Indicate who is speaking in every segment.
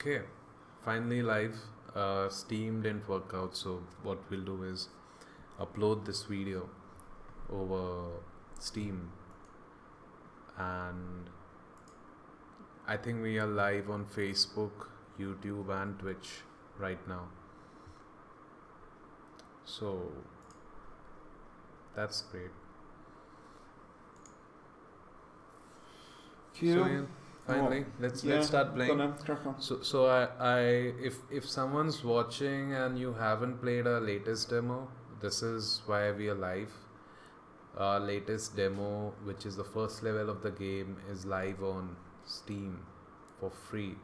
Speaker 1: Okay, finally live. Steam didn't work out, so what we'll do is upload this video over Steam, and I think we are live on Facebook, YouTube, and Twitch right now. So that's great.
Speaker 2: Cue.
Speaker 1: So yeah, finally, let's start playing.
Speaker 2: Crack on.
Speaker 1: So if someone's watching and you haven't played our latest demo, this is why we are live. Our latest demo, which is the first level of the game, is live on Steam for free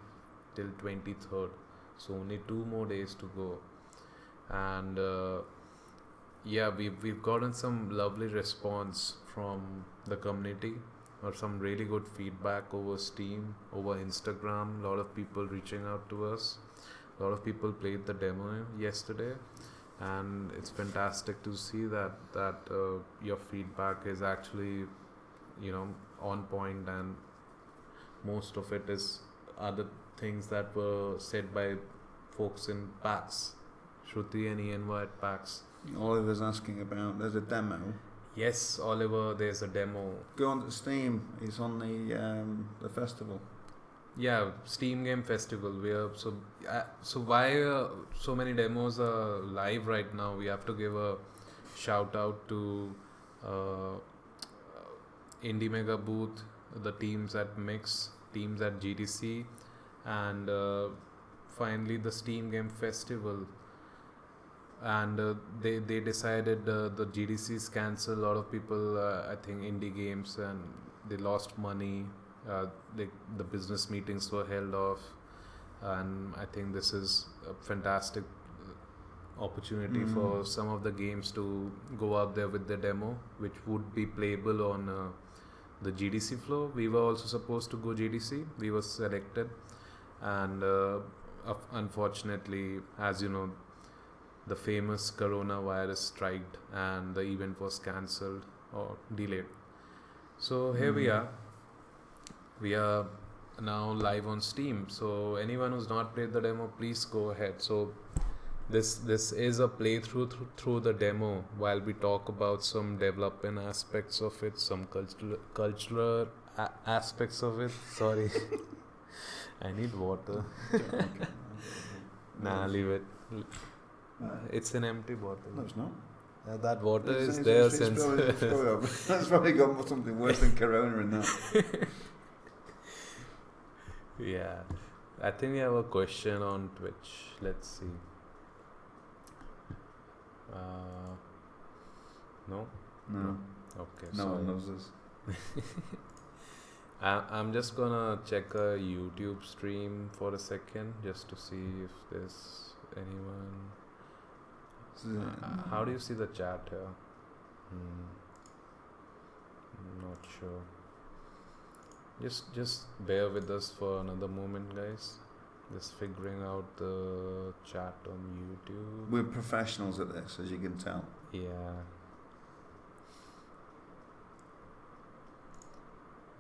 Speaker 1: till 23rd. So only 2 more days to go, and yeah, we've gotten some lovely response from the community, or some really good feedback over Steam, over Instagram. A lot of people reaching out to us. A lot of people played the demo yesterday, and it's fantastic to see that your feedback is actually, on point, and most of it is other things that were said by folks in PAX. Shruti and Ian were at PAX.
Speaker 2: Oliver's asking about. There's a demo.
Speaker 1: Yes, Oliver, there's a demo.
Speaker 2: Go on to Steam. It's on the festival.
Speaker 1: Yeah, Steam Game Festival. We are so why so many demos are live right now. We have to give a shout out to uh, Indie Mega Booth, the teams at Mix, teams at GDC, and finally the Steam Game Festival. And they decided the GDCs cancelled. A lot of people, I think, indie games, and they lost money. The business meetings were held off, and I think this is a fantastic opportunity for some of the games to go out there with the demo, which would be playable on the GDC floor. We were also supposed to go GDC. We were selected, and unfortunately, as you know, the famous coronavirus striked, and the event was cancelled or delayed. So here we are. We are now live on Steam. So anyone who's not played the demo, please go ahead. So this is a playthrough through the demo, while we talk about some development aspects of it, some cultural aspects of it. Sorry, I need water. Nah, leave it. It's an empty bottle.
Speaker 2: No, it's not.
Speaker 1: That water is there since.
Speaker 2: That's probably got something worse than Corona in that.
Speaker 1: Yeah, I think we have a question on Twitch. Let's see. No?
Speaker 2: No.
Speaker 1: Okay.
Speaker 2: No
Speaker 1: sorry.
Speaker 2: one knows this.
Speaker 1: I'm just gonna check a YouTube stream for a second, just to see if there's anyone. How do you see the chat here? Not sure. Just bear with us for another moment, guys. Just figuring out the chat on YouTube.
Speaker 2: We're professionals at this, as you can tell.
Speaker 1: Yeah.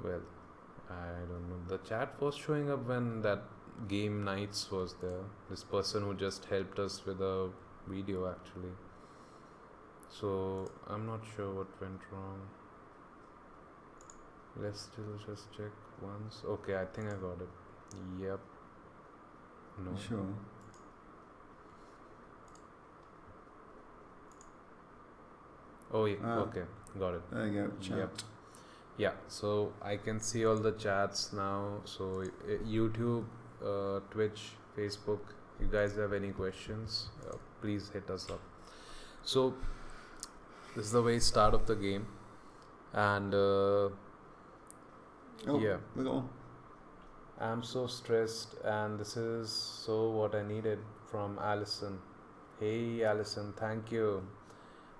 Speaker 1: Well, I don't know. The chat was showing up when that game nights was there. This person who just helped us with a video, actually. So I'm not sure what went wrong. Let's still just check once. Okay, I think I got it. Yep. No.
Speaker 2: You sure?
Speaker 1: Oh yeah. Okay, got it.
Speaker 2: There you go. Chat.
Speaker 1: Yep. Yeah. So I can see all the chats now. So YouTube, Twitch, Facebook. You guys have any questions? Please hit us up. So this is the very start of the game, and yeah,
Speaker 2: we go on.
Speaker 1: I'm so stressed, and this is so what I needed from Allison. Hey Allison, thank you.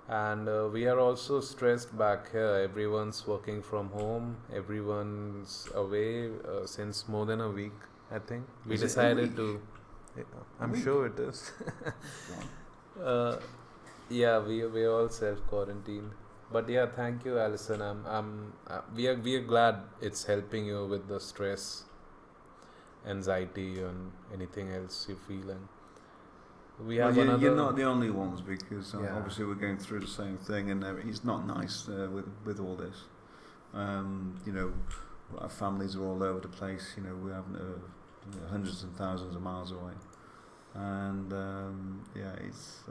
Speaker 1: And we are also stressed back here. Everyone's working from home. Everyone's away since more than a week, I think. We
Speaker 2: Is it a
Speaker 1: decided
Speaker 2: week?
Speaker 1: to. I'm
Speaker 2: week?
Speaker 1: sure it is. Yeah, we all self quarantined. But yeah, thank you, Alison. We are glad it's helping you with the stress. anxiety and anything else you're feeling. We
Speaker 2: Well,
Speaker 1: have
Speaker 2: you're
Speaker 1: another.
Speaker 2: not the only ones, because
Speaker 1: Yeah.
Speaker 2: obviously we're going through the same thing, and it's not nice with all this. You know, our families are all over the place. You know, we have hundreds and thousands of miles away, and yeah, it's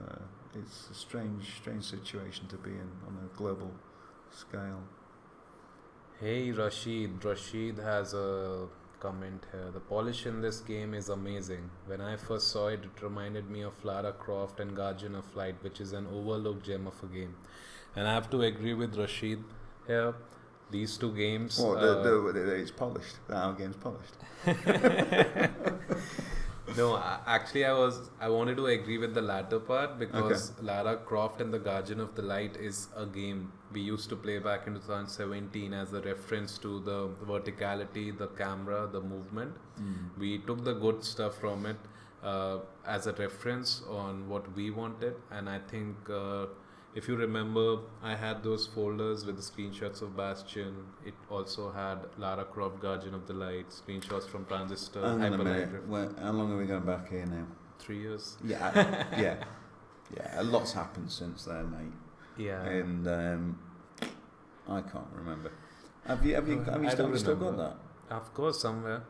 Speaker 2: a strange situation to be in on a global scale.
Speaker 1: Hey Rashid. Rashid has a comment here. The polish in this game is amazing. When I first saw it, it reminded me of Lara Croft and Guardian of Light, which is an overlooked gem of a game. And I have to agree with Rashid here. These two games.
Speaker 2: Well, it's polished. Our game's polished.
Speaker 1: No, actually, I wanted to agree with the latter part because Lara Croft and the Guardian of the Light is a game we used to play back in 2017 as a reference to the verticality, the camera, the movement. We took the good stuff from it as a reference on what we wanted, and I think if you remember, I had those folders with the screenshots of Bastion. It also had Lara Croft, Guardian of the Light, screenshots from Transistor,
Speaker 2: Hang on a minute.
Speaker 1: Hyperlight.
Speaker 2: How long are we going back here now?
Speaker 1: 3 years.
Speaker 2: Yeah, yeah. A lot's happened since then, mate.
Speaker 1: Yeah.
Speaker 2: And I can't remember. Have you still got that?
Speaker 1: Of course, somewhere.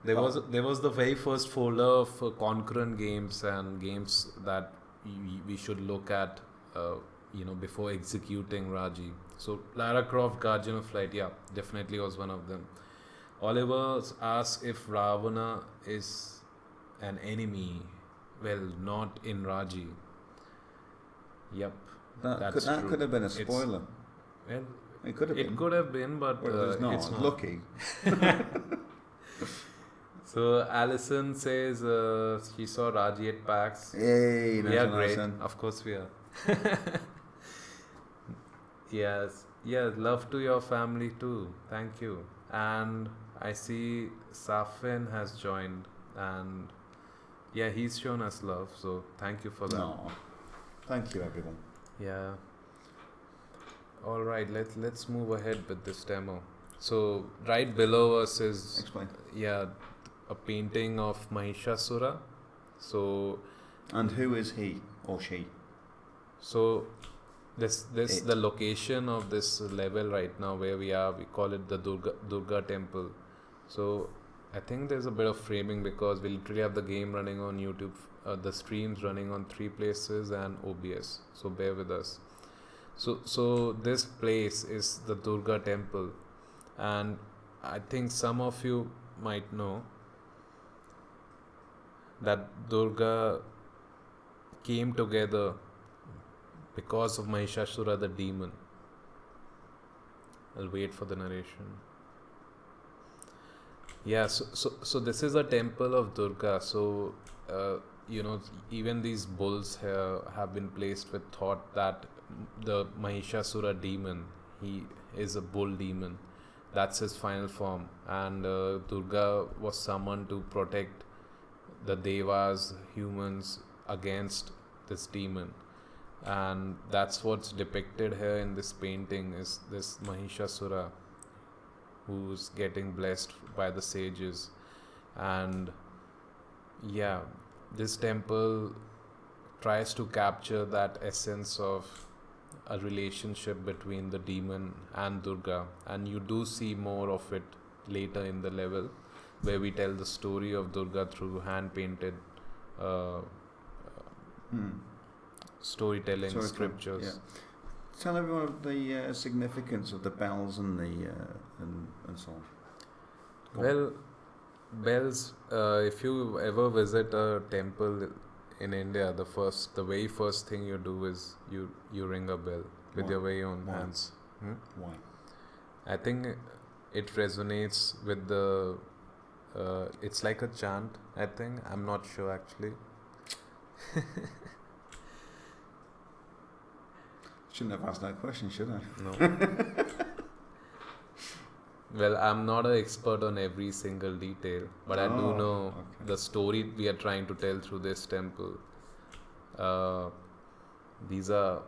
Speaker 1: There was the very first folder of concurrent games and games that we should look at, before executing Raji. So Lara Croft, Guardian of Light, yeah, definitely was one of them. Oliver asks if Ravana is an enemy. Well, not in Raji. Yep, that's
Speaker 2: That
Speaker 1: true.
Speaker 2: could have been a spoiler.
Speaker 1: Well,
Speaker 2: It could have been.
Speaker 1: it could have been, but
Speaker 2: Well,
Speaker 1: it's not.
Speaker 2: Lucky.
Speaker 1: So Alison says she saw Raji at PAX.
Speaker 2: Hey,
Speaker 1: We are
Speaker 2: nice,
Speaker 1: great.
Speaker 2: Alison.
Speaker 1: Of course we are. Yes. Yeah, love to your family too. Thank you. And I see Safin has joined, and yeah, he's shown us love, so thank you for that.
Speaker 2: No. Thank you, everyone.
Speaker 1: Yeah. All right, let's move ahead with this demo. So right below us is
Speaker 2: Explain.
Speaker 1: a painting of Mahishasura. So
Speaker 2: And who is he or she?
Speaker 1: So this
Speaker 2: It.
Speaker 1: the location of this level right now where we are, we call it the Durga temple. So I think there's a bit of framing because we literally have the game running on YouTube, the streams running on 3 places and OBS. So bear with us. So this place is the Durga temple, and I think some of you might know that Durga came together because of Mahishasura the demon. I'll wait for the narration. Yeah, so this is a temple of Durga. So, even these bulls here have been placed with thought that the Mahishasura demon, he is a bull demon. That's his final form. And Durga was summoned to protect the devas, humans, against this demon. And that's what's depicted here in this painting is this Mahishasura who's getting blessed by the sages. And yeah, this temple tries to capture that essence of a relationship between the demon and Durga, and you do see more of it later in the level where we tell the story of Durga through hand painted storytelling scriptures.
Speaker 2: Yeah. Tell everyone the significance of the bells and the and so on.
Speaker 1: Well, bells. If you ever visit a temple in India, the very first thing you do is you ring a bell with your very own hands.
Speaker 2: Why?
Speaker 1: I think it resonates with the. It's like a chant. I think I'm not sure actually.
Speaker 2: Shouldn't have asked that question, should I?
Speaker 1: No. Well, I'm not an expert on every single detail, but I do know the story we are trying to tell through this temple. These are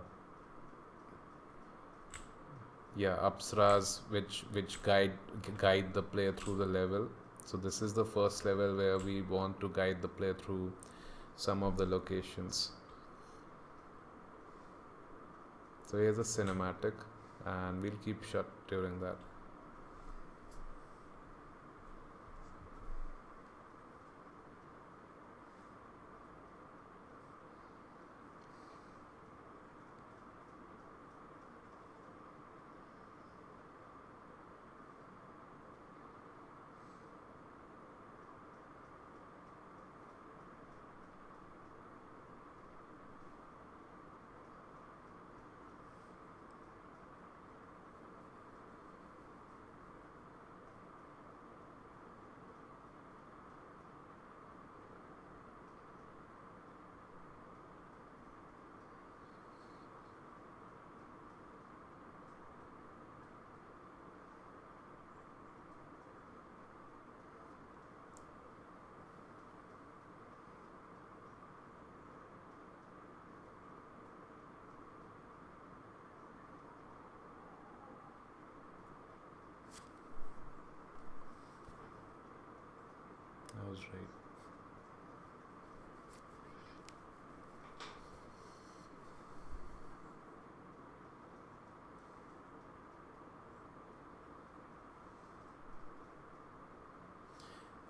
Speaker 1: apsaras which guide the player through the level, So this is the first level where we want to guide the player through some of the locations. So here's a cinematic, and we'll keep shut during that. That was right.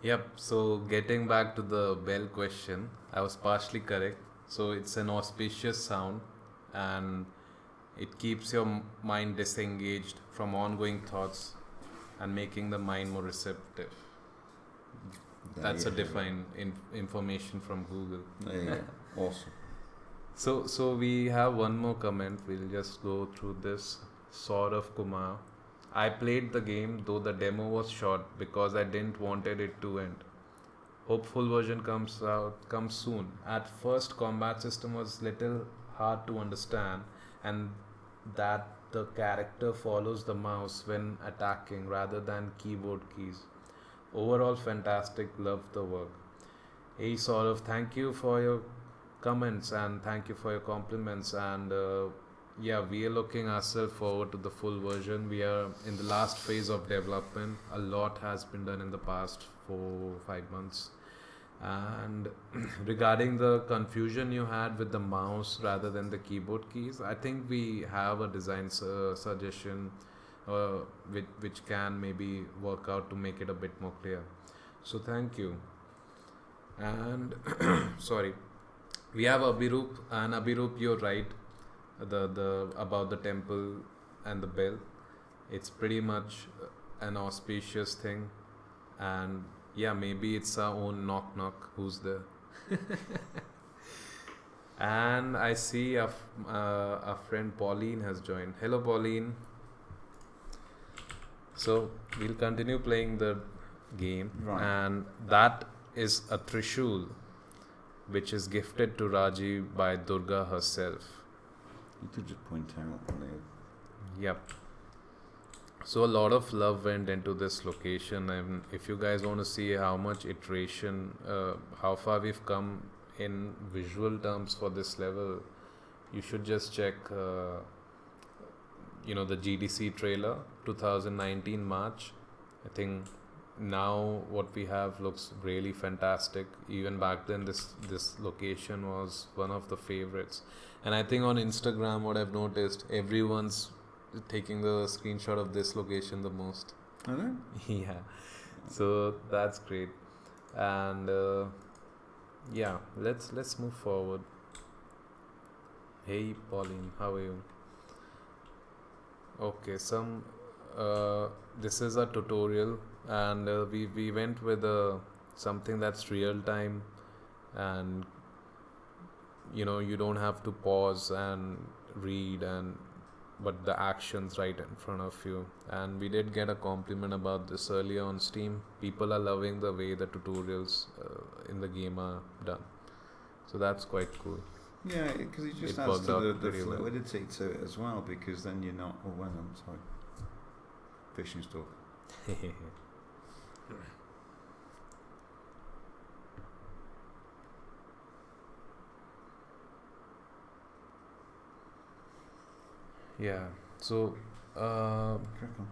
Speaker 1: Yep, so getting back to the bell question, I was partially correct. So it's an auspicious sound, and it keeps your mind disengaged from ongoing thoughts and making the mind more receptive.
Speaker 2: There
Speaker 1: That's
Speaker 2: you
Speaker 1: a
Speaker 2: have it.
Speaker 1: defined information from Google.
Speaker 2: There you go. Awesome.
Speaker 1: So we have one more comment. We'll just go through this. Sort of Kumar. I played the game though the demo was short because I didn't wanted it to end. Hope full version comes soon. At first, combat system was little hard to understand, and that the character follows the mouse when attacking rather than keyboard keys. Overall, fantastic. Love the work. Hey, sort of. Thank you for your comments and thank you for your compliments. And yeah, we are looking ourselves forward to the full version. We are in the last phase of development. A lot has been done in the past 4 5 months. And regarding the confusion you had with the mouse rather than the keyboard keys, I think we have a design suggestion which can maybe work out to make it a bit more clear. So thank you. And sorry, we have Abhirup, and Abhirup, you're right. The about the temple and the bell, it's pretty much an auspicious thing, and yeah, maybe it's our own knock knock. Who's there? And I see a friend Pauline has joined. Hello, Pauline. So we'll continue playing the game,
Speaker 2: Right.
Speaker 1: and that is a Trishul, which is gifted to Raji by Durga herself.
Speaker 2: You could just point out,
Speaker 1: Yep. So a lot of love went into this location, and if you guys want to see how much iteration, how far we've come in visual terms for this level, you should just check, the GDC trailer, 2019 March. I think now what we have looks really fantastic. Even back then, this location was one of the favorites, and I think on Instagram, what I've noticed, everyone's taking the screenshot of this location the most.
Speaker 2: I know.
Speaker 1: Yeah, so that's great. And yeah, let's move forward. Hey, Pauline, how are you? Okay, this is a tutorial, and we went with something that's real time, and you don't have to pause and read, and but the actions right in front of you. And we did get a compliment about this earlier on Steam. People are loving the way the tutorials in the game are done, so that's quite cool.
Speaker 2: Yeah, because it just
Speaker 1: It
Speaker 2: adds
Speaker 1: worked
Speaker 2: to
Speaker 1: out
Speaker 2: the
Speaker 1: pretty well.
Speaker 2: fluidity to it as well, because then you're not. Oh, well, I'm sorry. Fishing stuff.
Speaker 1: Yeah, so uh,
Speaker 2: Crack on.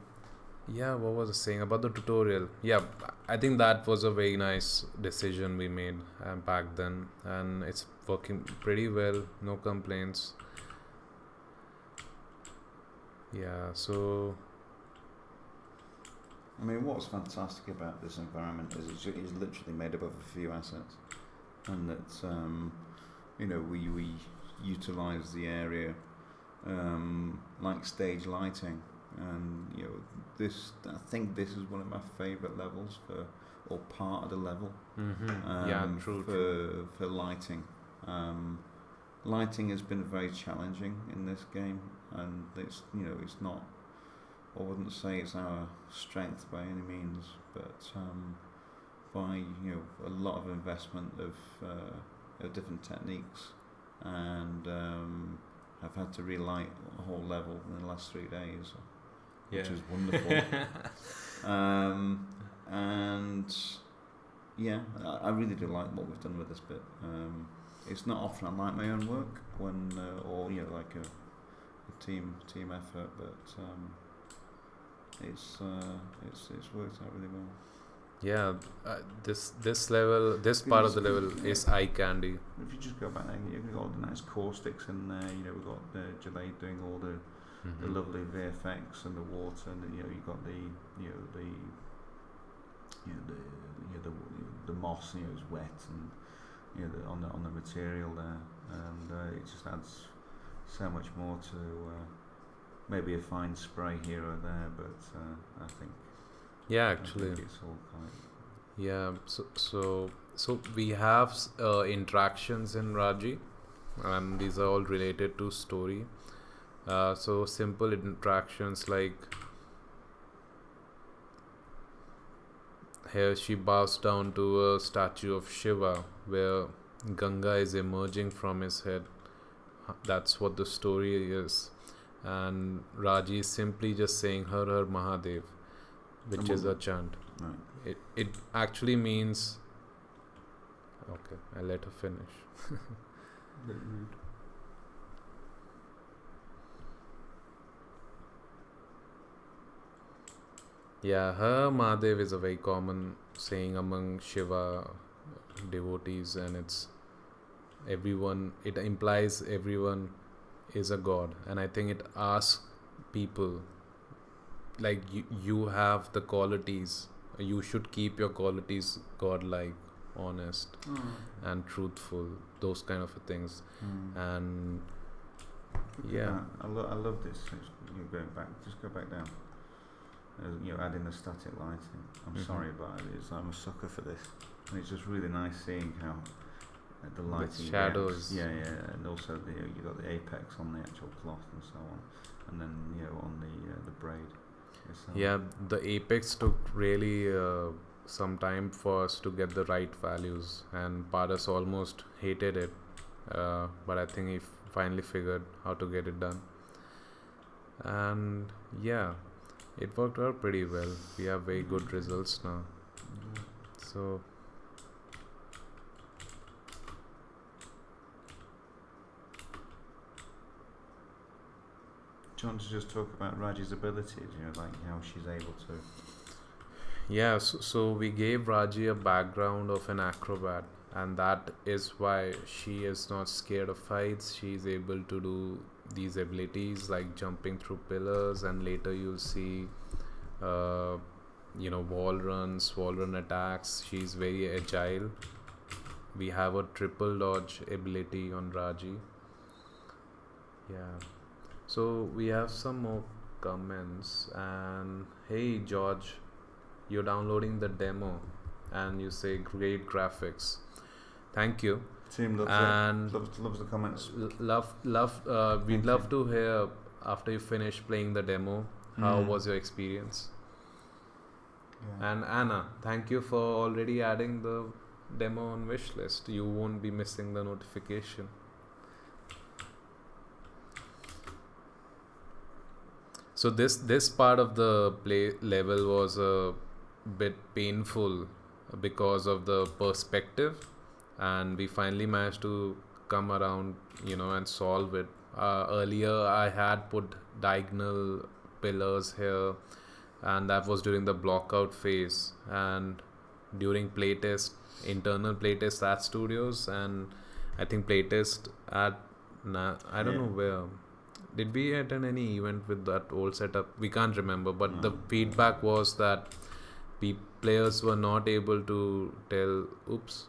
Speaker 1: Yeah, what was I saying about the tutorial? Yeah, I think that was a very nice decision we made back then, and it's working pretty well. No complaints. Yeah, so
Speaker 2: I mean, what's fantastic about this environment is it's literally made up of a few assets, and that we utilise the area like stage lighting, and this I think this is one of my favourite levels or part of the level.
Speaker 1: yeah, true.
Speaker 2: For lighting. Lighting has been very challenging in this game, and it's not. I wouldn't say it's our strength by any means, but by a lot of investment of different techniques, and I've had to relight a whole level in the last 3 days, which is wonderful. And yeah, I really do like what we've done with this bit. It's not often I like my own work when or like a team effort, but it's worked out really well.
Speaker 1: Yeah, this level, this part of the level is eye candy.
Speaker 2: If you just go back there, you've got all the nice caustics in there. We've got Jade doing all the lovely VFX and the water, and you've got the moss, is wet, and on the material there, and it just adds so much more to maybe a fine spray here or there, but I think
Speaker 1: actually
Speaker 2: it's all quite.
Speaker 1: Yeah, so we have interactions in Raji, and these are all related to story. So simple interactions like here she bows down to a statue of Shiva where Ganga is emerging from his head. That's what the story is. And Raji is simply just saying Har Har Mahadev, which is a chant.
Speaker 2: Right.
Speaker 1: It actually means. Okay, I'll let her finish. Yeah, Har Mahadev is a very common saying among Shiva devotees, and it's everyone. It implies everyone is a god, and I think it asks people like you have the qualities, you should keep your qualities godlike, honest, and truthful, those kind of things. And yeah,
Speaker 2: I love this. You're going back, just go back down. Adding the static lighting. I'm sorry, but I'm a sucker for this, and it's just really nice seeing how the lighting
Speaker 1: shadows.
Speaker 2: Yeah, and also you got the apex on the actual cloth and so on, and then on the braid.
Speaker 1: Yeah, the apex took really some time for us to get the right values, and Paras almost hated it, but I think he finally figured how to get it done. And yeah, it worked out pretty well. We have very good results now. So
Speaker 2: do you want to just talk about Raji's abilities, like how she's able to?
Speaker 1: Yeah, so we gave Raji a background of an acrobat, and that is why she is not scared of fights. She is able to do these abilities like jumping through pillars, and later you'll see wall run attacks. She's very agile. We have a triple dodge ability on Raji. Yeah, so we have some more comments. And hey George, you're downloading the demo and you say great graphics. Thank you.
Speaker 2: Team loves
Speaker 1: and
Speaker 2: loves the comments.
Speaker 1: We'd love to hear after you finish playing the demo, how was your experience? Yeah. And Anna, thank you for already adding the demo on wishlist. You won't be missing the notification. So this part of the play level was a bit painful because of the perspective, and we finally managed to come around, and solve it. Earlier I had put diagonal pillars here, and that was during the blockout phase, and during playtest, internal playtest at studios, and I think playtest at I don't know where. Did we attend any event with that old setup? We can't remember, but the feedback was that players were not able to tell. Oops.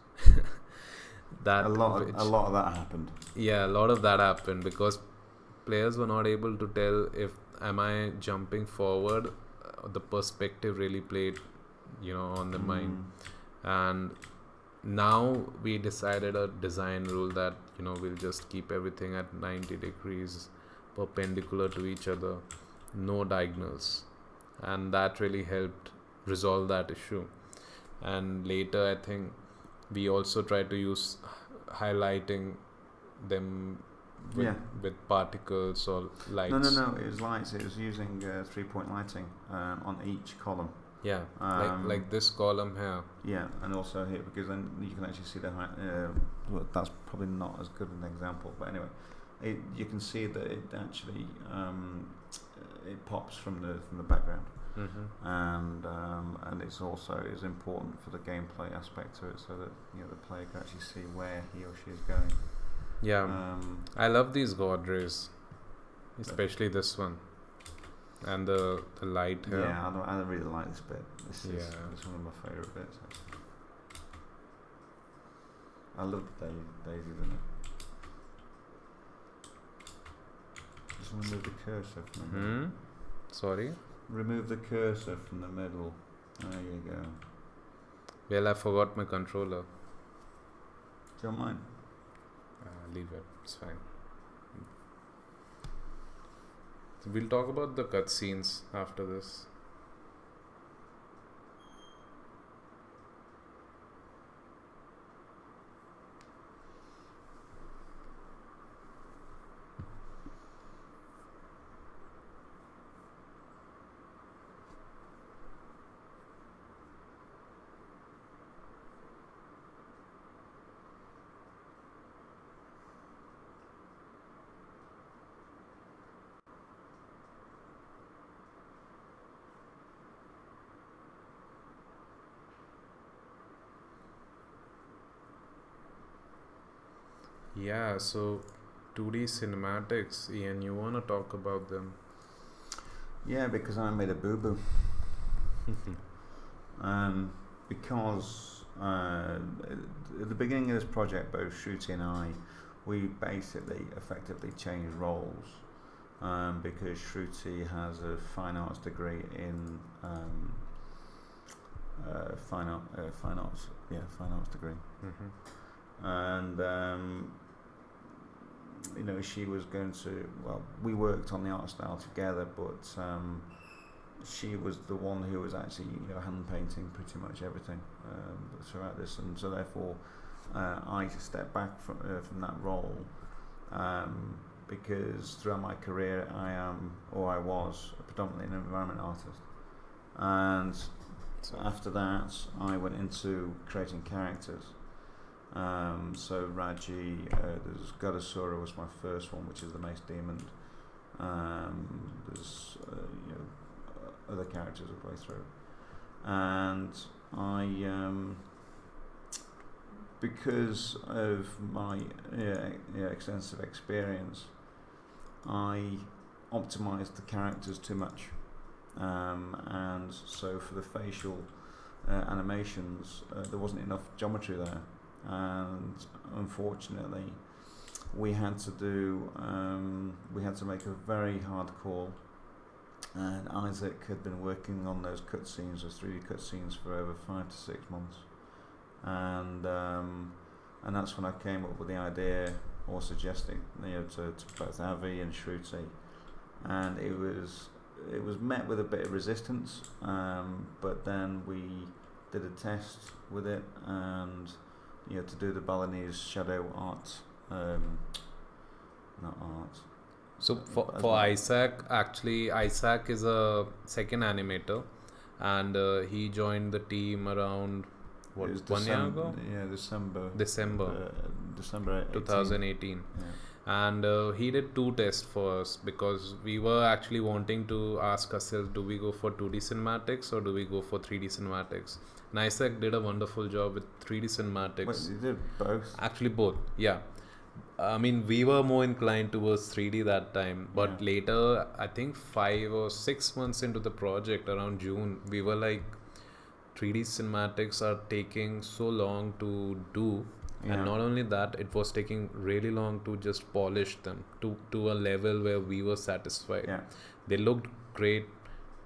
Speaker 1: That
Speaker 2: a lot of that happened.
Speaker 1: Yeah, a lot of that happened because players were not able to tell if am I jumping forward. The perspective really played, on the mind. And now we decided a design rule that we'll just keep everything at 90 degrees perpendicular to each other, no diagonals, and that really helped resolve that issue. And later I think we also tried to use highlighting them with particles or lights.
Speaker 2: No, it was lights. It was using 3-point lighting on each column.
Speaker 1: Yeah, like this column here.
Speaker 2: Yeah, and also here, because then you can actually see the well, that's probably not as good an example, but anyway, you can see that it actually it pops from the background, and it's also is important for the gameplay aspect to it, so that the player can actually see where he or she is going.
Speaker 1: Yeah, I love these god rays, especially this one. And the light here.
Speaker 2: Yeah, I really like this bit. This is one of my favourite bits. Actually. I love Daisy, doesn't it? Just remove the cursor from the middle.
Speaker 1: Sorry?
Speaker 2: Remove the cursor from the middle. There you go.
Speaker 1: Well, I forgot my controller.
Speaker 2: Do you want mine?
Speaker 1: Leave it. It's fine. So we'll talk about the cutscenes after this. Yeah, so 2D cinematics, Ian, you want to talk about them?
Speaker 2: Yeah, because I made a boo-boo. Because at the beginning of this project, both Shruti and I, we basically effectively changed roles, because Shruti has a fine arts degree in fine arts degree, and she was going to, we worked on the art style together, but she was the one who was actually hand painting pretty much everything throughout this, and so therefore I stepped back from that role, because throughout my career I was predominantly an environment artist, and after that I went into creating characters. So Raji, there's Godasura was my first one, which is the Mace Demon. There's other characters all the way through, and I because of my extensive experience, I optimized the characters too much, and so for the facial animations there wasn't enough geometry there, and unfortunately we had to make a very hard call, and Isaac had been working on those cutscenes, those 3D cutscenes, for over 5 to 6 months, and that's when I came up with the idea, or suggesting to both Avi and Shruti, and it was met with a bit of resistance, but then we did a test with it, and to do the Balinese shadow art, not art.
Speaker 1: So for Isaac, actually Isaac is a second animator, and he joined the team around 1 year ago?
Speaker 2: Yeah, December
Speaker 1: 2018.
Speaker 2: Yeah.
Speaker 1: And he did 2 tests for us because we were actually wanting to ask ourselves, do we go for 2D cinematics or do we go for 3D cinematics? And Isaac did a wonderful job with 3D cinematics.
Speaker 2: Wait, you did both?
Speaker 1: Actually, both, yeah. I mean, we were more inclined towards 3D that time, but
Speaker 2: Yeah.
Speaker 1: later, I think 5 or 6 months into the project, around June, we were like, 3D cinematics are taking so long to do,
Speaker 2: Yeah.
Speaker 1: and not only that, it was taking really long to just polish them to a level where we were satisfied.
Speaker 2: Yeah.
Speaker 1: They looked great,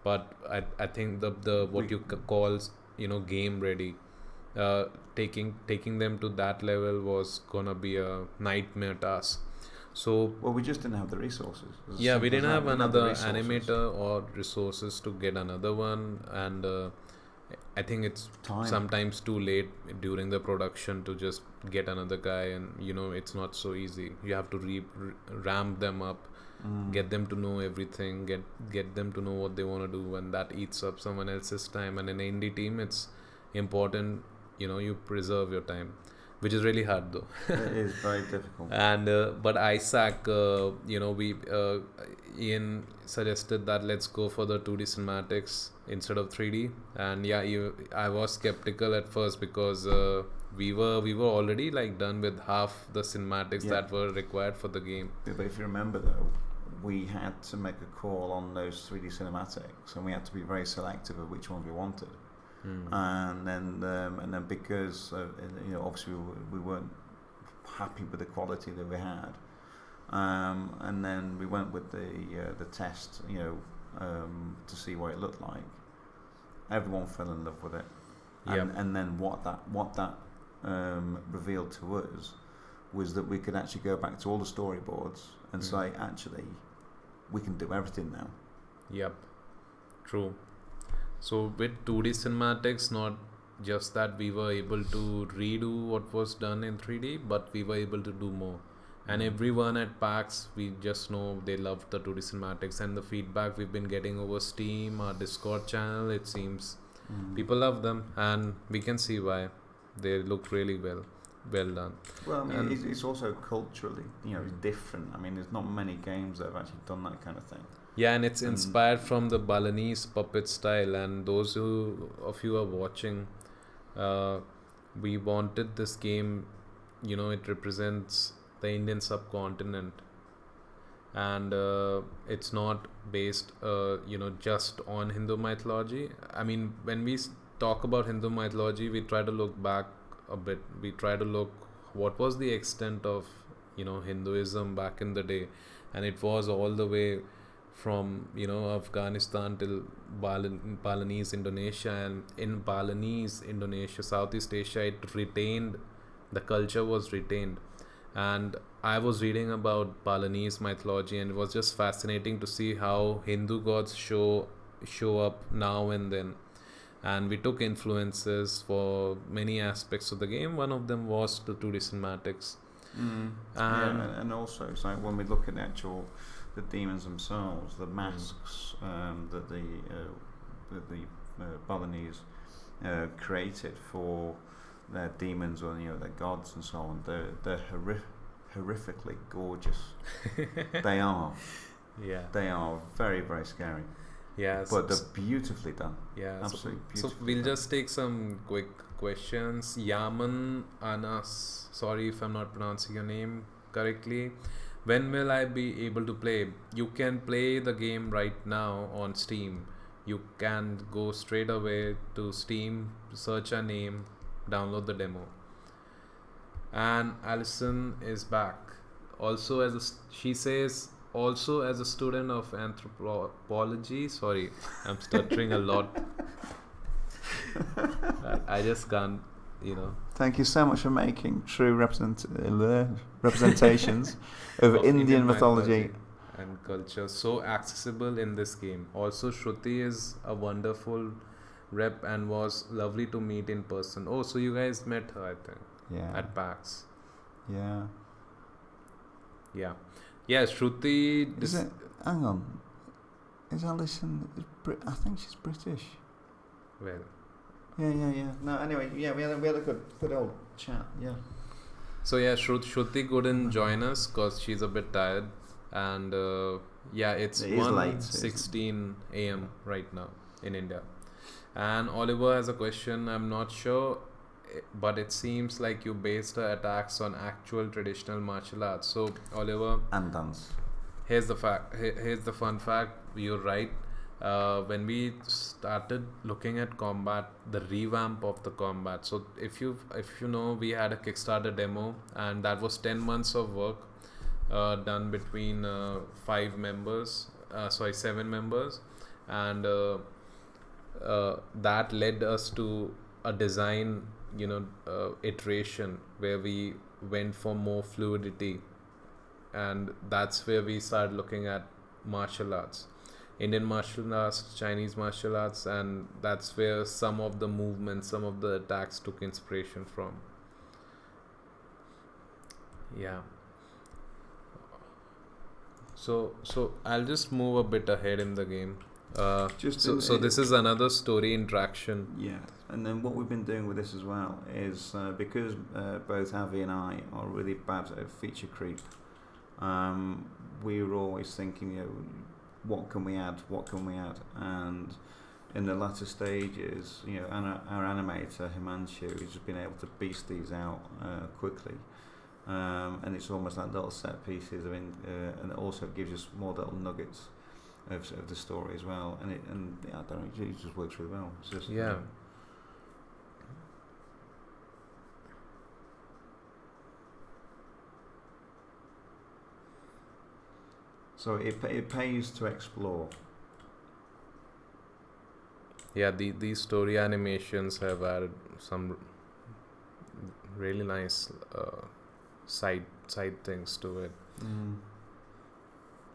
Speaker 1: but I think the what you call game ready, taking them to that level was gonna be a nightmare task. So
Speaker 2: Well, we just didn't have the resources. As
Speaker 1: yeah, we
Speaker 2: simple as
Speaker 1: didn't
Speaker 2: that.
Speaker 1: have
Speaker 2: We didn't have the
Speaker 1: another
Speaker 2: resources.
Speaker 1: animator or resources to get another one, and I think it's
Speaker 2: Time.
Speaker 1: sometimes too late during the production to just get another guy, and it's not so easy. You have to ramp them up, get them to know everything, get them to know what they want to do, and that eats up someone else's time. And in an indie team, it's important you preserve your time, which is really hard though.
Speaker 2: It is very difficult.
Speaker 1: And but Isaac, we Ian suggested that let's go for the 2D cinematics instead of 3D. And yeah, I was skeptical at first because we were already like done with half the cinematics that were required for the game.
Speaker 2: Yeah, but if you remember though, we had to make a call on those 3D cinematics, and we had to be very selective of which ones we wanted. And then because obviously we weren't happy with the quality that we had, and then we went with the test to see what it looked like. Everyone fell in love with it, and then what that revealed to us was that we could actually go back to all the storyboards and say, actually, we can do everything now.
Speaker 1: Yep, true. So with 2D cinematics, not just that we were able to redo what was done in 3D, but we were able to do more. And everyone at PAX, we just know they loved the 2D cinematics, and the feedback we've been getting over Steam, our Discord channel, it seems people love them, and we can see why. They look really well done.
Speaker 2: Well, I mean, it's also culturally, it's different. I mean, there's not many games that have actually done that kind of thing.
Speaker 1: Yeah, and it's inspired from the Balinese puppet style. And those of you are watching, we wanted this game, it represents the Indian subcontinent. And it's not based, just on Hindu mythology. I mean, when we talk about Hindu mythology, we try to look back a bit. We try to look what was the extent of, Hinduism back in the day. And it was all the way from Afghanistan till Balinese Indonesia, and in Balinese Indonesia, Southeast Asia, the culture was retained. And I was reading about Balinese mythology, and it was just fascinating to see how Hindu gods show up now and then. And we took influences for many aspects of the game. One of them was the 2D cinematics.
Speaker 2: And also, it's like when we look at the demons themselves, the masks that the Balinese created for their demons or their gods and so on, they're horrifically gorgeous. They are.
Speaker 1: Yeah.
Speaker 2: They are very, very scary.
Speaker 1: Yeah.
Speaker 2: But they're beautifully done.
Speaker 1: Yeah.
Speaker 2: Absolutely
Speaker 1: So
Speaker 2: beautifully
Speaker 1: we'll
Speaker 2: done.
Speaker 1: just take some quick questions. Yaman Anas, sorry if I'm not pronouncing your name correctly. When will I be able to play? You can play the game right now on Steam. You can go straight away to Steam, search a name, download the demo. And Alison is back. Also, she says, also as a student of anthropology. Sorry, I'm stuttering a lot. I just can't,
Speaker 2: Thank you so much for making true representations of Indian mythology
Speaker 1: and culture so accessible in this game. Also, Shruti is a wonderful rep and was lovely to meet in person. Oh, so you guys met her, I think, at PAX.
Speaker 2: Yeah.
Speaker 1: Yeah. Yeah, Shruti...
Speaker 2: Hang on. Is Alison... I think she's British.
Speaker 1: Well...
Speaker 2: Yeah. No, anyway, we had a good old chat, yeah.
Speaker 1: So yeah, Shruti couldn't join us because she's a bit tired, and yeah, it's
Speaker 2: It is late,
Speaker 1: 1:16 a.m. right now in India. And Oliver has a question. I'm not sure, but it seems like you based the attacks on actual traditional martial arts. So Oliver,
Speaker 2: And dance.
Speaker 1: here's the fact. Here's the fun fact. You're right. When we started looking at combat, the revamp of the combat. So if you know, we had a Kickstarter demo, and that was 10 months of work done between 7 members, and that led us to a design, iteration where we went for more fluidity, and that's where we started looking at martial arts, Indian martial arts, Chinese martial arts, and that's where some of the movements, some of the attacks took inspiration from. Yeah. So I'll just move a bit ahead in the game. So this is another story interaction.
Speaker 2: Yeah, and then what we've been doing with this as well is because both Avi and I are really bad at feature creep. We were always thinking, what can we add? What can we add? And in the latter stages, our animator Himanshu has just been able to beast these out quickly. And it's almost like little set pieces and it also gives us more little nuggets of the story as well. And I don't know, it just works really well. It's just,
Speaker 1: Yeah.
Speaker 2: So it pays to explore.
Speaker 1: Yeah, these story animations have added some really nice side things to it.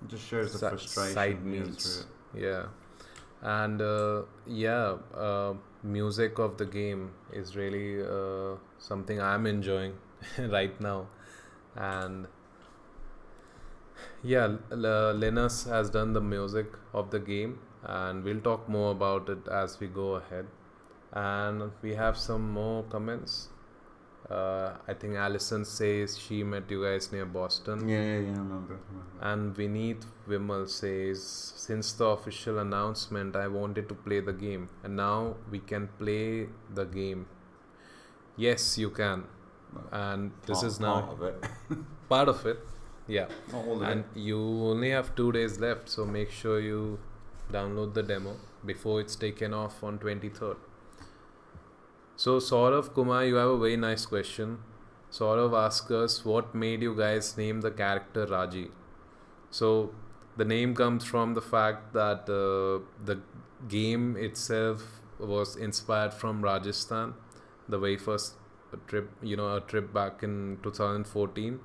Speaker 2: It just shows the frustration.
Speaker 1: Side meals. Yeah. And music of the game is really something I'm enjoying right now. And yeah, Linus has done the music of the game, and we'll talk more about it as we go ahead. And we have some more comments. I think Alison says she met you guys near Boston.
Speaker 2: Yeah, I remember.
Speaker 1: And Vineet Vimal says, since the official announcement, I wanted to play the game, and now we can play the game. Yes, you can. And this is now
Speaker 2: part of it.
Speaker 1: part of it. Yeah.
Speaker 2: Not all of
Speaker 1: And
Speaker 2: it.
Speaker 1: you only have 2 days left, so make sure you download the demo before it's taken off on 23rd. So Saurav Kumar, you have a very nice question. Saurav asks us, what made you guys name the character Raji? So the name comes from the fact that the game itself was inspired from Rajasthan, the very first trip, a trip back in 2014.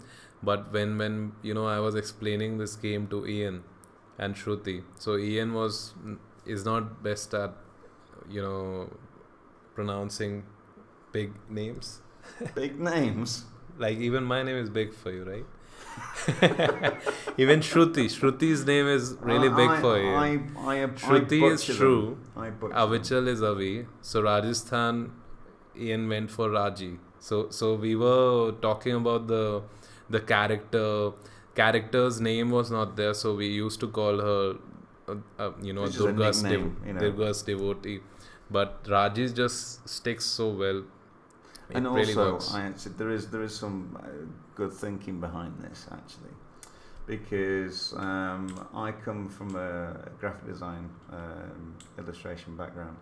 Speaker 1: But when I was explaining this game to Ian and Shruti, so Ian is not best at pronouncing big names.
Speaker 2: Big names?
Speaker 1: Like even my name is big for you, right? Even Shruti's name is really big for you. Shruti is Shru, Avichal is Avi, so Rajasthan, Ian went for Raji. So we were talking about the character's name was not there, so we used to call her Durga's devotee, but Raji's just sticks so well. It
Speaker 2: and
Speaker 1: really
Speaker 2: also,
Speaker 1: works.
Speaker 2: there is some good thinking behind this actually, because I come from a graphic design illustration background,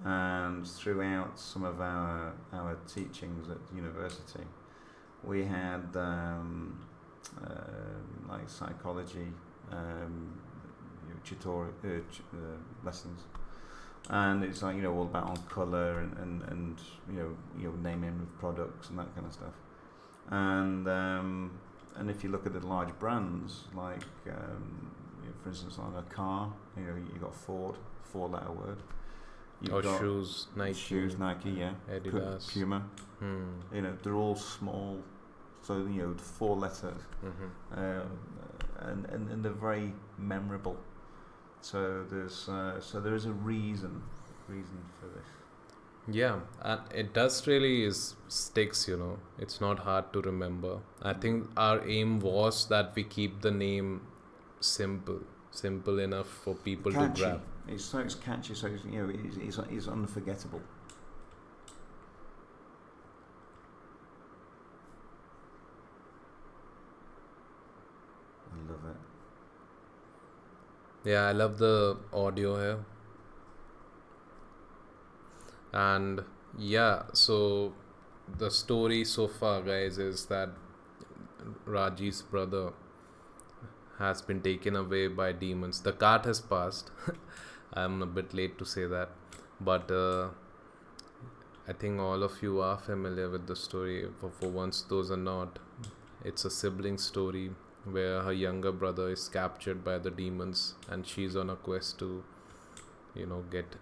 Speaker 2: and throughout some of our teachings at university, we had like psychology tutorial lessons. And it's like all about on colour and naming of products and that kind of stuff. And if you look at the large brands like for instance on a car, you got Ford, 4-letter word.
Speaker 1: Or shoes, Nike.
Speaker 2: Yeah.
Speaker 1: Adidas,
Speaker 2: Puma. They're all small, so 4 letters, and they're very memorable. So there is a reason for this.
Speaker 1: Yeah, and it does really is sticks, you know. It's not hard to remember. I think our aim was that we keep the name simple, simple enough for people to
Speaker 2: Catchy.
Speaker 1: grab.
Speaker 2: It's catchy, so it's unforgettable. I love it.
Speaker 1: Yeah, I love the audio here. And yeah, so the story so far, guys, is that Raji's brother has been taken away by demons. The cart has passed. I'm a bit late to say that, but I think all of you are familiar with the story. For once, those are not. It's a sibling story where her younger brother is captured by the demons, and she's on a quest to,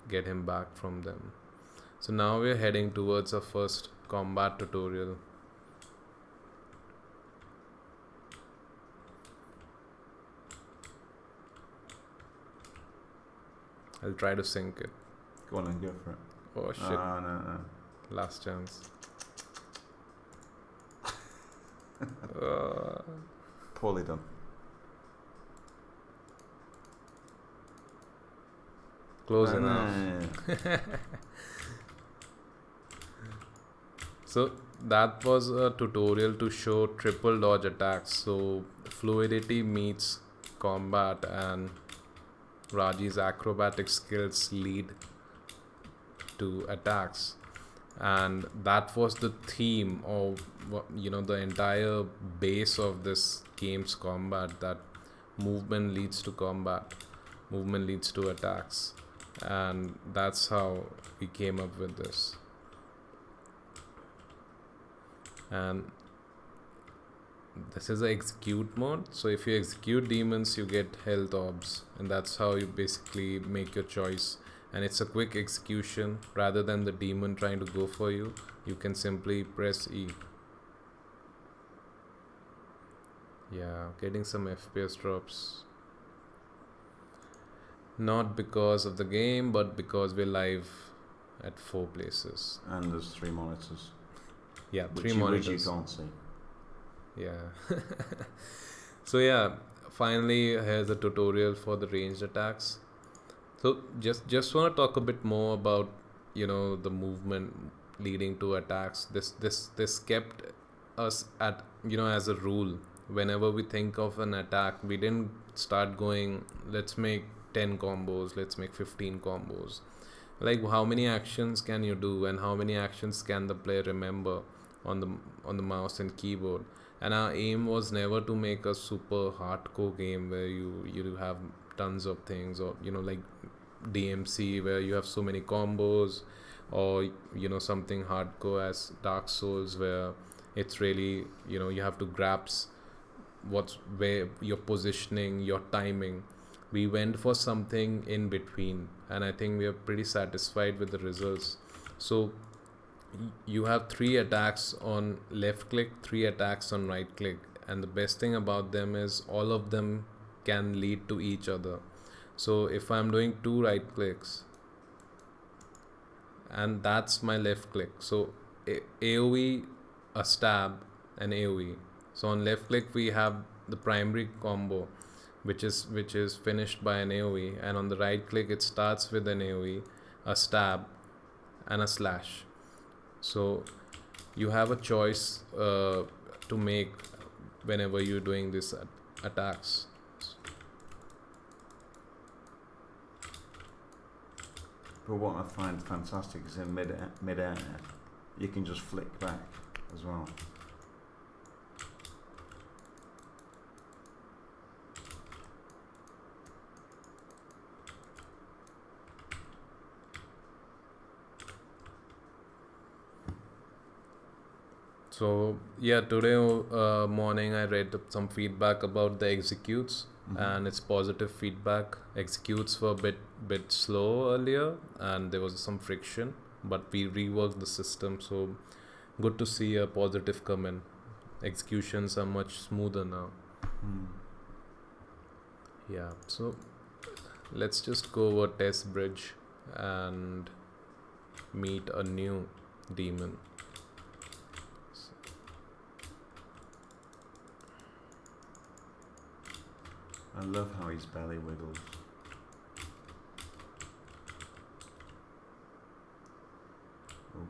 Speaker 1: get him back from them. So now we're heading towards our first combat tutorial. I'll try to sync it.
Speaker 2: Go on and go for it.
Speaker 1: Oh shit!
Speaker 2: No.
Speaker 1: Last chance. uh,
Speaker 2: Poorly done.
Speaker 1: Close enough. So that was a tutorial to show triple dodge attacks. So fluidity meets combat, and Raji's acrobatic skills lead to attacks. And that was the theme of the entire base of this game's combat, that movement leads to combat, movement leads to attacks, and that's how we came up with this. And this is a execute mode, so if you execute demons you get health orbs, and that's how you basically make your choice. And it's a quick execution. Rather than the demon trying to go for you, you can simply press E. Yeah, getting some FPS drops, not because of the game but because we're live at 4 places.
Speaker 2: And there's 3 monitors.
Speaker 1: Yeah,
Speaker 2: which
Speaker 1: 3
Speaker 2: you,
Speaker 1: monitors.
Speaker 2: Which you can't see.
Speaker 1: Yeah. So yeah, finally here's a tutorial for the ranged attacks. So just want to talk a bit more about the movement leading to attacks. This kept us at as a rule. Whenever we think of an attack, we didn't start going, let's make 10 combos, let's make 15 combos. Like, how many actions can you do, and how many actions can the player remember on the mouse and keyboard? And our aim was never to make a super hardcore game where you have tons of things, or like DMC where you have so many combos, or something hardcore as Dark Souls where it's really you have to grasp what's where your positioning, your timing. We went for something in between, and I think we are pretty satisfied with the results. So you have 3 attacks on left click, 3 attacks on right click, and the best thing about them is all of them can lead to each other. So if I'm doing 2 right clicks and that's my left click, so AoE, a stab, and AoE. So on left click we have the primary combo, which is finished by an AoE, and on the right click it starts with an AoE, a stab, and a slash. So you have a choice to make whenever you're doing these attacks.
Speaker 2: But what I find fantastic is in mid-air, you can just flick back as well.
Speaker 1: So yeah, today morning I read some feedback about the executes, and it's positive feedback. Executes were a bit slow earlier, and there was some friction, but we reworked the system, so good to see a positive come in. Executions are much smoother now. Yeah, so let's just go over test bridge, and meet a new demon.
Speaker 2: I love how his belly wiggles. Oh.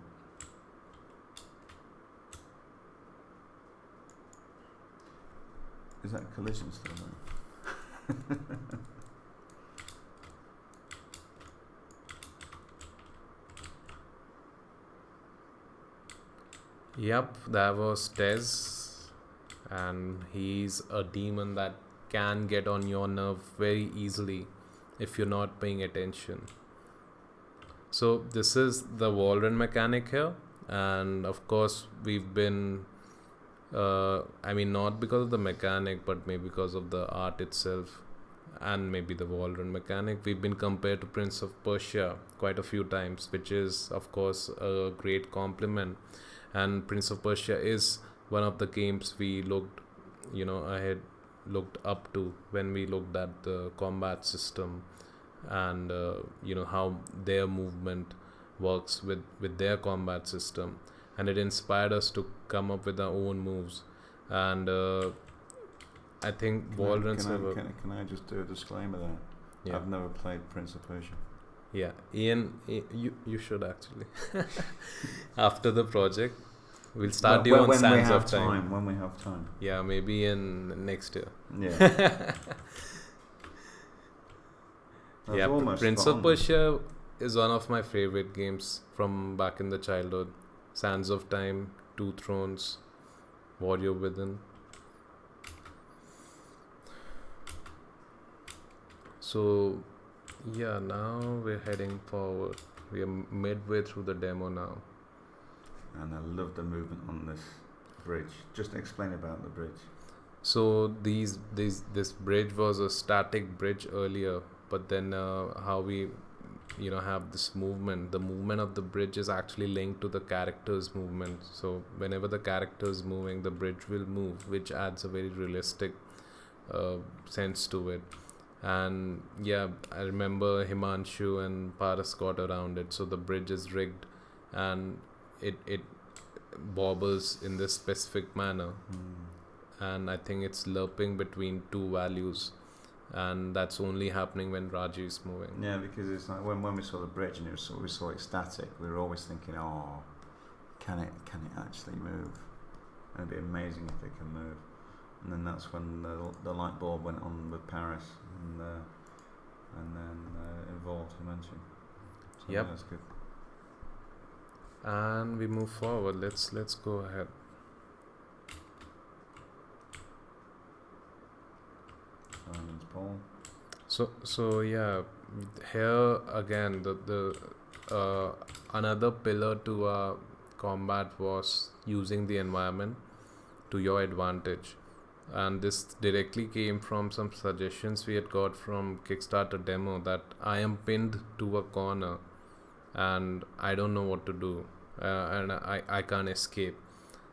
Speaker 2: Is that collision still there?
Speaker 1: Yep, that was Tez, and he's a demon that can get on your nerve very easily if you're not paying attention. So this is the wall run mechanic here, and of course we've been I mean, not because of the mechanic, but maybe because of the art itself, and maybe the wall run mechanic, we've been compared to Prince of Persia quite a few times, which is of course a great compliment. And Prince of Persia is one of the games we looked, ahead, looked up to when we looked at the combat system, and how their movement works with their combat system, and it inspired us to come up with our own moves. And I think wall runs
Speaker 2: can I just do a disclaimer there?
Speaker 1: Yeah.
Speaker 2: I've never played Prince of Persia.
Speaker 1: Yeah, Ian, you should actually. After the project, we'll start you on Sands of Time.
Speaker 2: When we have time.
Speaker 1: Yeah, maybe in next year.
Speaker 2: Yeah.
Speaker 1: Yeah, Prince of Persia is one of my favorite games from back in the childhood. Sands of Time, Two Thrones, Warrior Within. So, yeah, now we're heading forward. We are midway through the demo now.
Speaker 2: And I love the movement on this bridge. Just explain about the bridge.
Speaker 1: So this bridge was a static bridge earlier, but then how we have this movement. The movement of the bridge is actually linked to the character's movement. So whenever the character is moving, the bridge will move, which adds a very realistic sense to it. And yeah, I remember Himanshu and Paras got around it. So the bridge is rigged, and it bobbles in this specific manner. And I think it's lerping between two values, and that's only happening when Raji is moving.
Speaker 2: Yeah, because it's like when we saw the bridge and we saw it static, we were always thinking, oh, can it actually move? It'd be amazing if it can move. And then that's when the light bulb went on with Paris, and then involved Himanshu. So
Speaker 1: Yep.
Speaker 2: That's good.
Speaker 1: And we move forward. Let's go ahead.
Speaker 2: Simon's Paul.
Speaker 1: So yeah, here again the another pillar to our combat was using the environment to your advantage, and this directly came from some suggestions we had got from Kickstarter demo, that I am pinned to a corner and I don't know what to do, and I can't escape.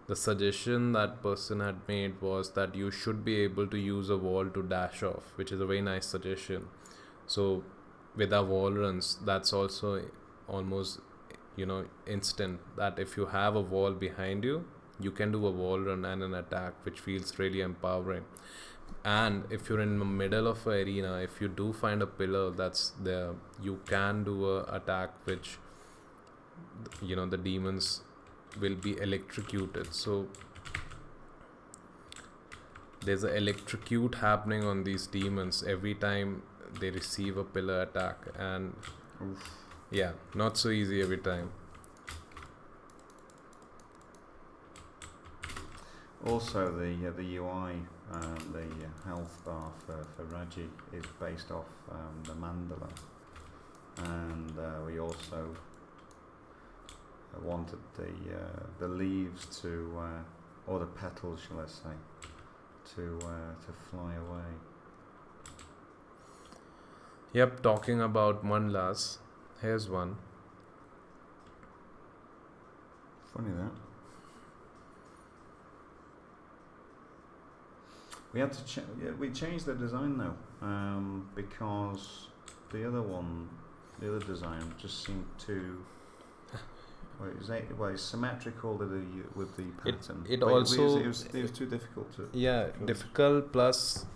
Speaker 1: The suggestion that person had made was that you should be able to use a wall to dash off, which is a very nice suggestion. So with our wall runs, that's also almost instant, that if you have a wall behind you, you can do a wall run and an attack, which feels really empowering. And if you're in the middle of an arena, if you do find a pillar that's there, you can do a attack which the demons will be electrocuted. So there's an electrocute happening on these demons every time they receive a pillar attack, and yeah, not so easy every time.
Speaker 2: Also, the UI, the health bar for Raji is based off the Mandala, and we also wanted the leaves to, or the petals, shall I say, to fly away.
Speaker 1: Yep, talking about mandalas, here's one.
Speaker 2: Funny that. We had to we changed the design though, because the other design just seemed too It's symmetrical with the pattern.
Speaker 1: It
Speaker 2: But
Speaker 1: also
Speaker 2: it was too difficult to.
Speaker 1: yeah difficult, plus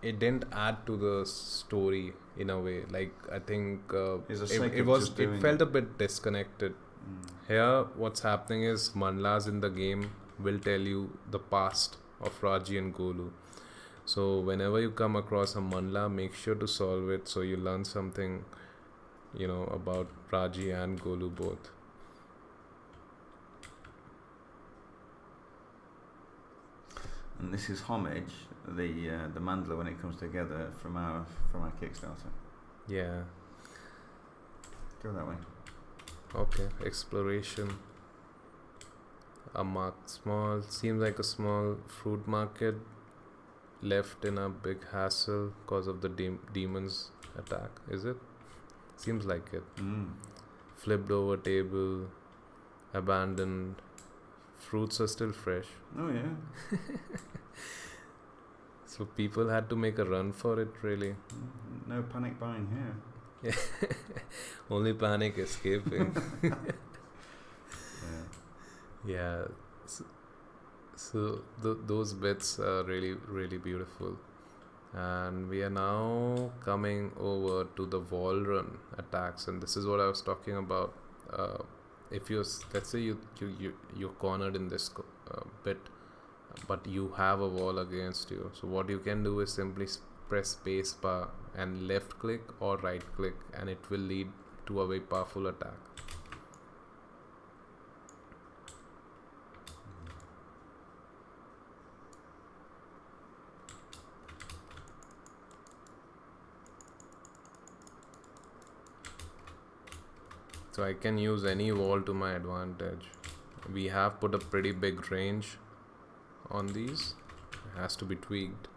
Speaker 1: it didn't add to the story in a way. Like I think
Speaker 2: It's a sake
Speaker 1: it
Speaker 2: of
Speaker 1: was
Speaker 2: just
Speaker 1: it
Speaker 2: doing
Speaker 1: felt
Speaker 2: it.
Speaker 1: a bit disconnected.
Speaker 2: Mm.
Speaker 1: Here, what's happening is Mandlas in the game will tell you the past of Raji and Golu. So whenever you come across a Mandala, make sure to solve it so you learn something, about Raji and Golu both.
Speaker 2: And this is homage, the mandala when it comes together from our Kickstarter.
Speaker 1: Yeah.
Speaker 2: Go that way.
Speaker 1: Okay. Exploration. Seems like a small fruit market left in a big hassle because of the demons attack. Is it? Seems like it.
Speaker 2: Mm.
Speaker 1: Flipped over table, abandoned. Fruits are still fresh.
Speaker 2: Oh yeah.
Speaker 1: So people had to make a run for it, really.
Speaker 2: No panic buying here.
Speaker 1: Only panic escaping.
Speaker 2: Yeah.
Speaker 1: Yeah. So those bits are really, really beautiful. And we are now coming over to the wall run attacks, and this is what I was talking about. If let's say you're cornered in this bit, but you have a wall against you, so what you can do is simply press space bar and left click or right click, and it will lead to a very powerful attack. So I can use any wall to my advantage. We have put a pretty big range on these. It has to be tweaked.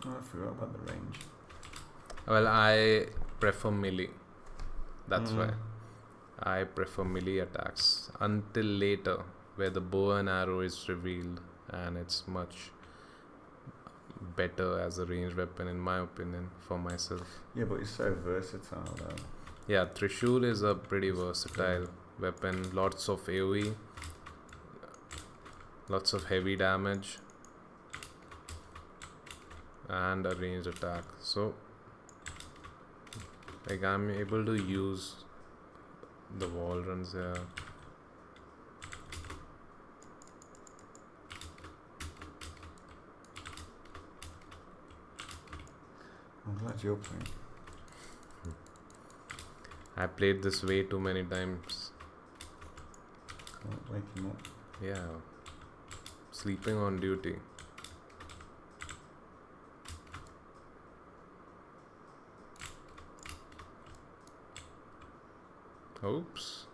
Speaker 2: Oh, I forgot about the range.
Speaker 1: Well, I prefer melee. That's why. I prefer melee attacks until later, where the bow and arrow is revealed, and it's much better as a ranged weapon, in my opinion, for myself.
Speaker 2: Yeah, but it's so versatile though.
Speaker 1: Yeah, Trishul is a pretty versatile weapon. Lots of AoE, lots of heavy damage, and a ranged attack. So, like, I'm able to use the wall runs here.
Speaker 2: I'm glad you're playing.
Speaker 1: I played this way too many times.
Speaker 2: Can't wake him up.
Speaker 1: Yeah, sleeping on duty. Oops.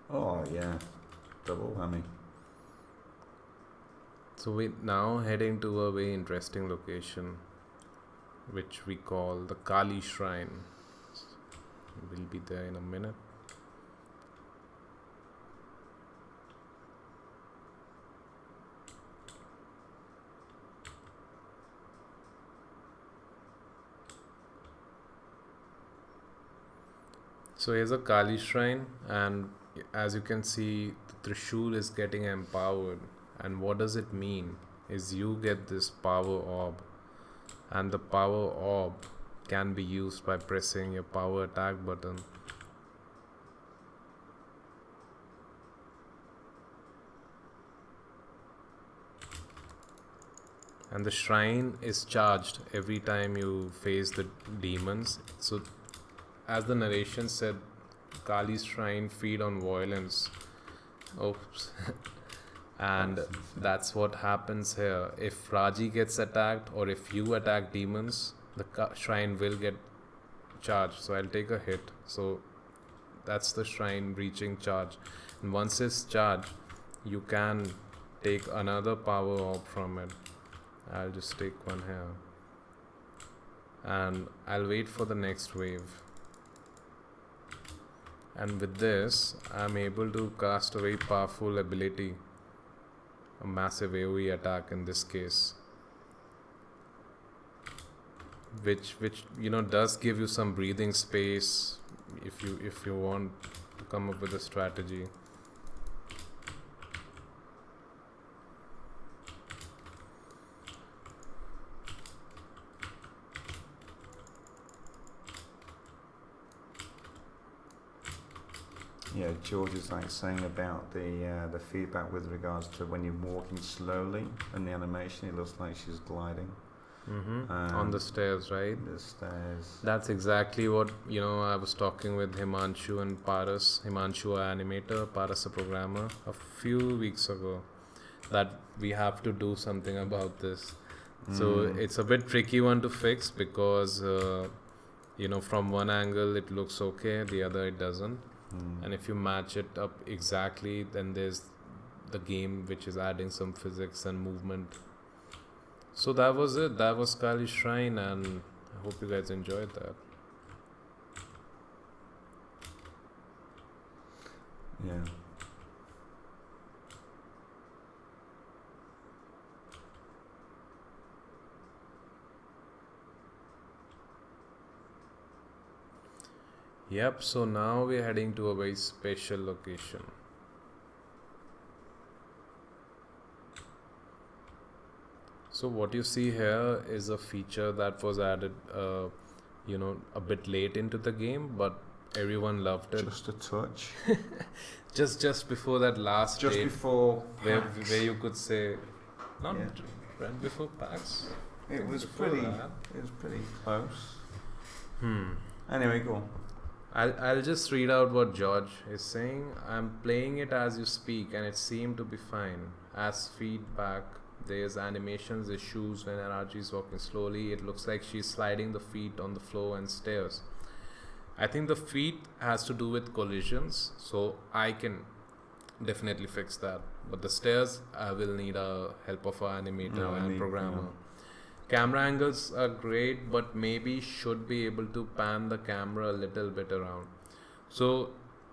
Speaker 2: Oh yeah, double whammy.
Speaker 1: So we're now heading to a very interesting location, which we call the Kaali Shrine. We'll be there in a minute. So here's a Kaali Shrine, and as you can see, the Trishul is getting empowered. And what does it mean? Is you get this power orb, and the power orb can be used by pressing your power attack button. And the shrine is charged every time you face the demons. So, as the narration said, Kali's shrine feed on violence. Oops. And that's what happens here. If Raji gets attacked, or if you attack demons, the shrine will get charged. So I'll take a hit. So that's the shrine reaching charge. And once it's charged, you can take another power orb from it. I'll just take one here. And I'll wait for the next wave. And with this, I'm able to cast a very powerful ability. A massive AoE attack in this case. Which does give you some breathing space if you want to come up with a strategy.
Speaker 2: Yeah, George is like saying about the feedback with regards to when you're walking slowly and the animation, it looks like she's gliding.
Speaker 1: On the stairs, right?
Speaker 2: The stairs.
Speaker 1: That's exactly what, I was talking with Himanshu and Paras. Himanshu, a animator, Paras, a programmer, a few weeks ago, that we have to do something about this. So it's a bit tricky one to fix because, from one angle it looks okay, the other it doesn't. And if you match it up exactly, then there's the game which is adding some physics and movement. So that was it. That was Kaali Shrine, and I hope you guys enjoyed that.
Speaker 2: Yeah.
Speaker 1: Yep, so now we're heading to a very special location. So what you see here is a feature that was added, a bit late into the game, but everyone loved it.
Speaker 2: Just a touch.
Speaker 1: just before that last
Speaker 2: Just
Speaker 1: date,
Speaker 2: before
Speaker 1: where you could say, not
Speaker 2: Yeah.
Speaker 1: right before PAX.
Speaker 2: it was
Speaker 1: before
Speaker 2: pretty.
Speaker 1: that.
Speaker 2: It was pretty close. Anyway, go on.
Speaker 1: I'll just read out what George is saying. I'm playing it as you speak, and it seemed to be fine. As feedback, there's animations issues when Raji is walking slowly. It looks like she's sliding the feet on the floor and stairs. I think the feet has to do with collisions, so I can definitely fix that. But the stairs, I will need a help of an animator and programmer. Camera angles are great, but maybe should be able to pan the camera a little bit around. So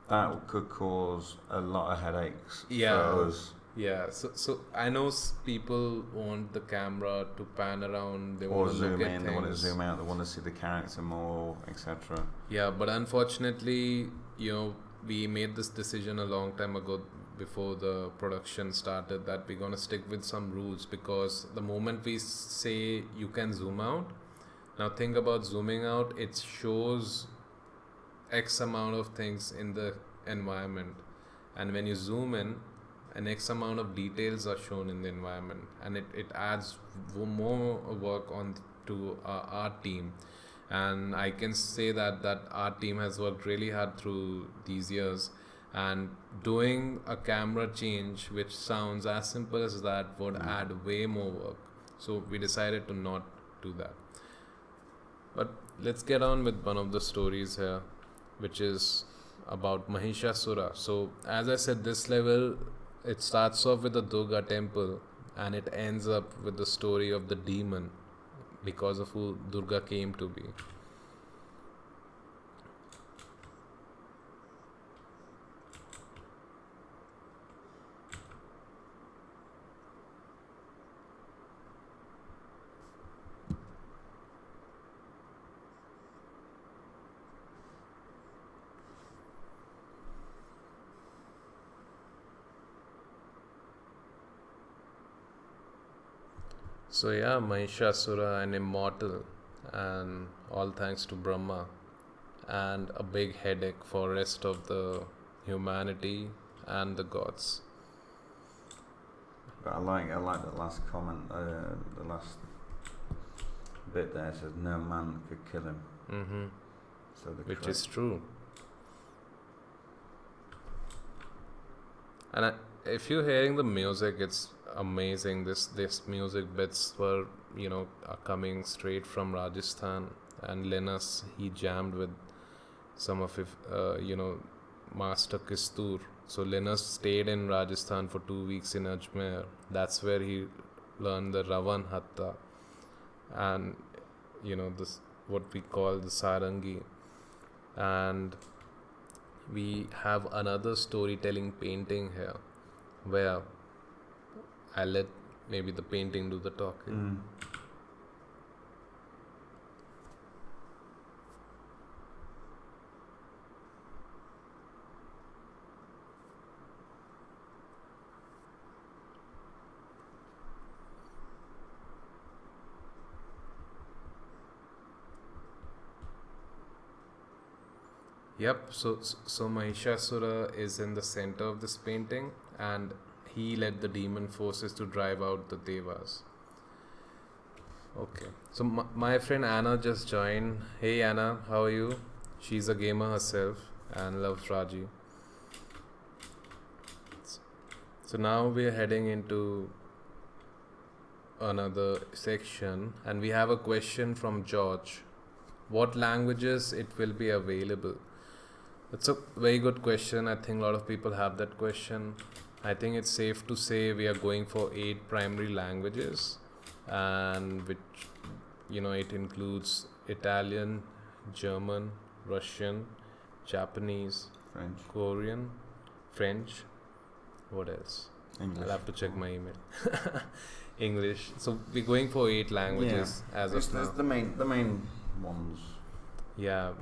Speaker 2: That could cause a lot of headaches
Speaker 1: Yeah.
Speaker 2: for us.
Speaker 1: yeah, so I know people want the camera to pan around. They
Speaker 2: Or
Speaker 1: want to look
Speaker 2: zoom
Speaker 1: at
Speaker 2: in, they want to
Speaker 1: things.
Speaker 2: zoom out, they want to see the character more, etc.
Speaker 1: Yeah, but unfortunately, we made this decision a long time ago before the production started that we're going to stick with some rules, because the moment we say you can zoom out, now think about zooming out, it shows X amount of things in the environment. And when you zoom in, an X amount of details are shown in the environment, and it adds more work on to our team. And I can say that our team has worked really hard through these years, and doing a camera change which sounds as simple as that would add way more work. So we decided to not do that. But let's get on with one of the stories here, which is about Mahishasura. So as I said, this level, it starts off with the Durga temple and it ends up with the story of the demon, because of who Durga came to be. So yeah, Mahishasura, an immortal, and all thanks to Brahma, and a big headache for rest of the humanity and the gods.
Speaker 2: But I like that last comment, the last bit there says no man could kill him.
Speaker 1: Mm-hmm.
Speaker 2: So the
Speaker 1: Which
Speaker 2: correct-
Speaker 1: is true. And if you're hearing the music, it's amazing. This music bits were are coming straight from Rajasthan, and Linus, he jammed with some of his Master Kistur. So Linus stayed in Rajasthan for 2 weeks in Ajmer. That's where he learned the Ravan Hatta and this what we call the Sarangi. And we have another storytelling painting here where I let maybe the painting do the talking. Yep, so Mahishasura is in the center of this painting, and he led the demon forces to drive out the Devas. Okay, so my friend Anna just joined. Hey Anna, how are you? She's a gamer herself and loves Raji. So now we're heading into another section, and we have a question from George. What languages it will be available? That's a very good question. I think a lot of people have that question. I think it's safe to say we are going for 8 primary languages, and which it includes Italian, German, Russian, Japanese,
Speaker 2: French,
Speaker 1: Korean, French. What else?
Speaker 2: English.
Speaker 1: I'll have to check my email. English. So we're going for 8 languages as of now.
Speaker 2: The main ones.
Speaker 1: Yeah.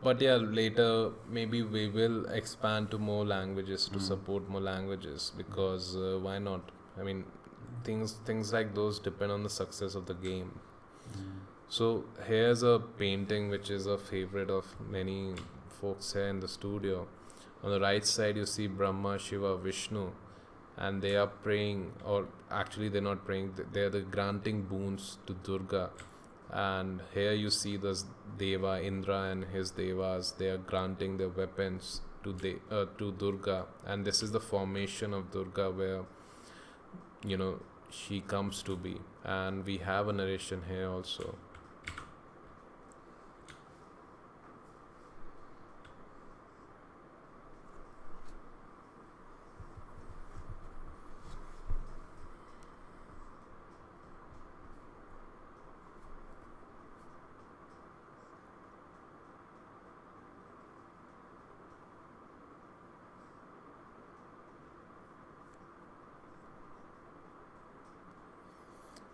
Speaker 1: But yeah, later maybe we will expand to more languages to support more languages, because why not? I mean, things like those depend on the success of the game. So here's a painting which is a favorite of many folks here in the studio. On the right side you see Brahma, Shiva, Vishnu, and they are praying, or actually they're not praying, they're granting boons to Durga. And here you see this Deva, Indra and his Devas, they are granting their weapons to Durga. And this is the formation of Durga where, she comes to be. And we have a narration here also.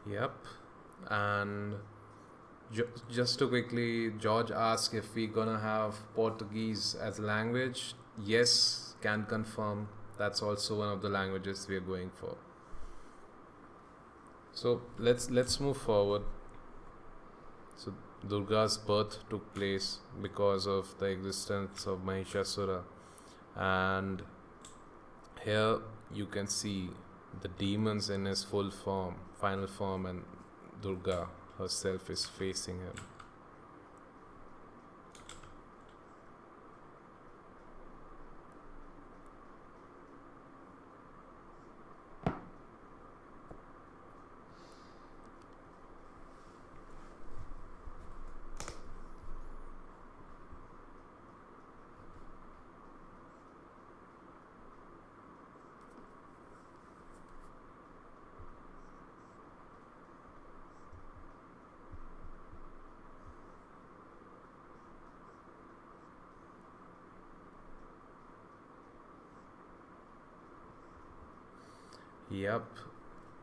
Speaker 1: Yep. And just to quickly, George asked if we're gonna have Portuguese as a language. Yes, can confirm. That's also one of the languages we are going for. So let's move forward. So Durga's birth took place because of the existence of Mahishasura, and here you can see the demons in his full form, final form, and Durga herself is facing him. Yep.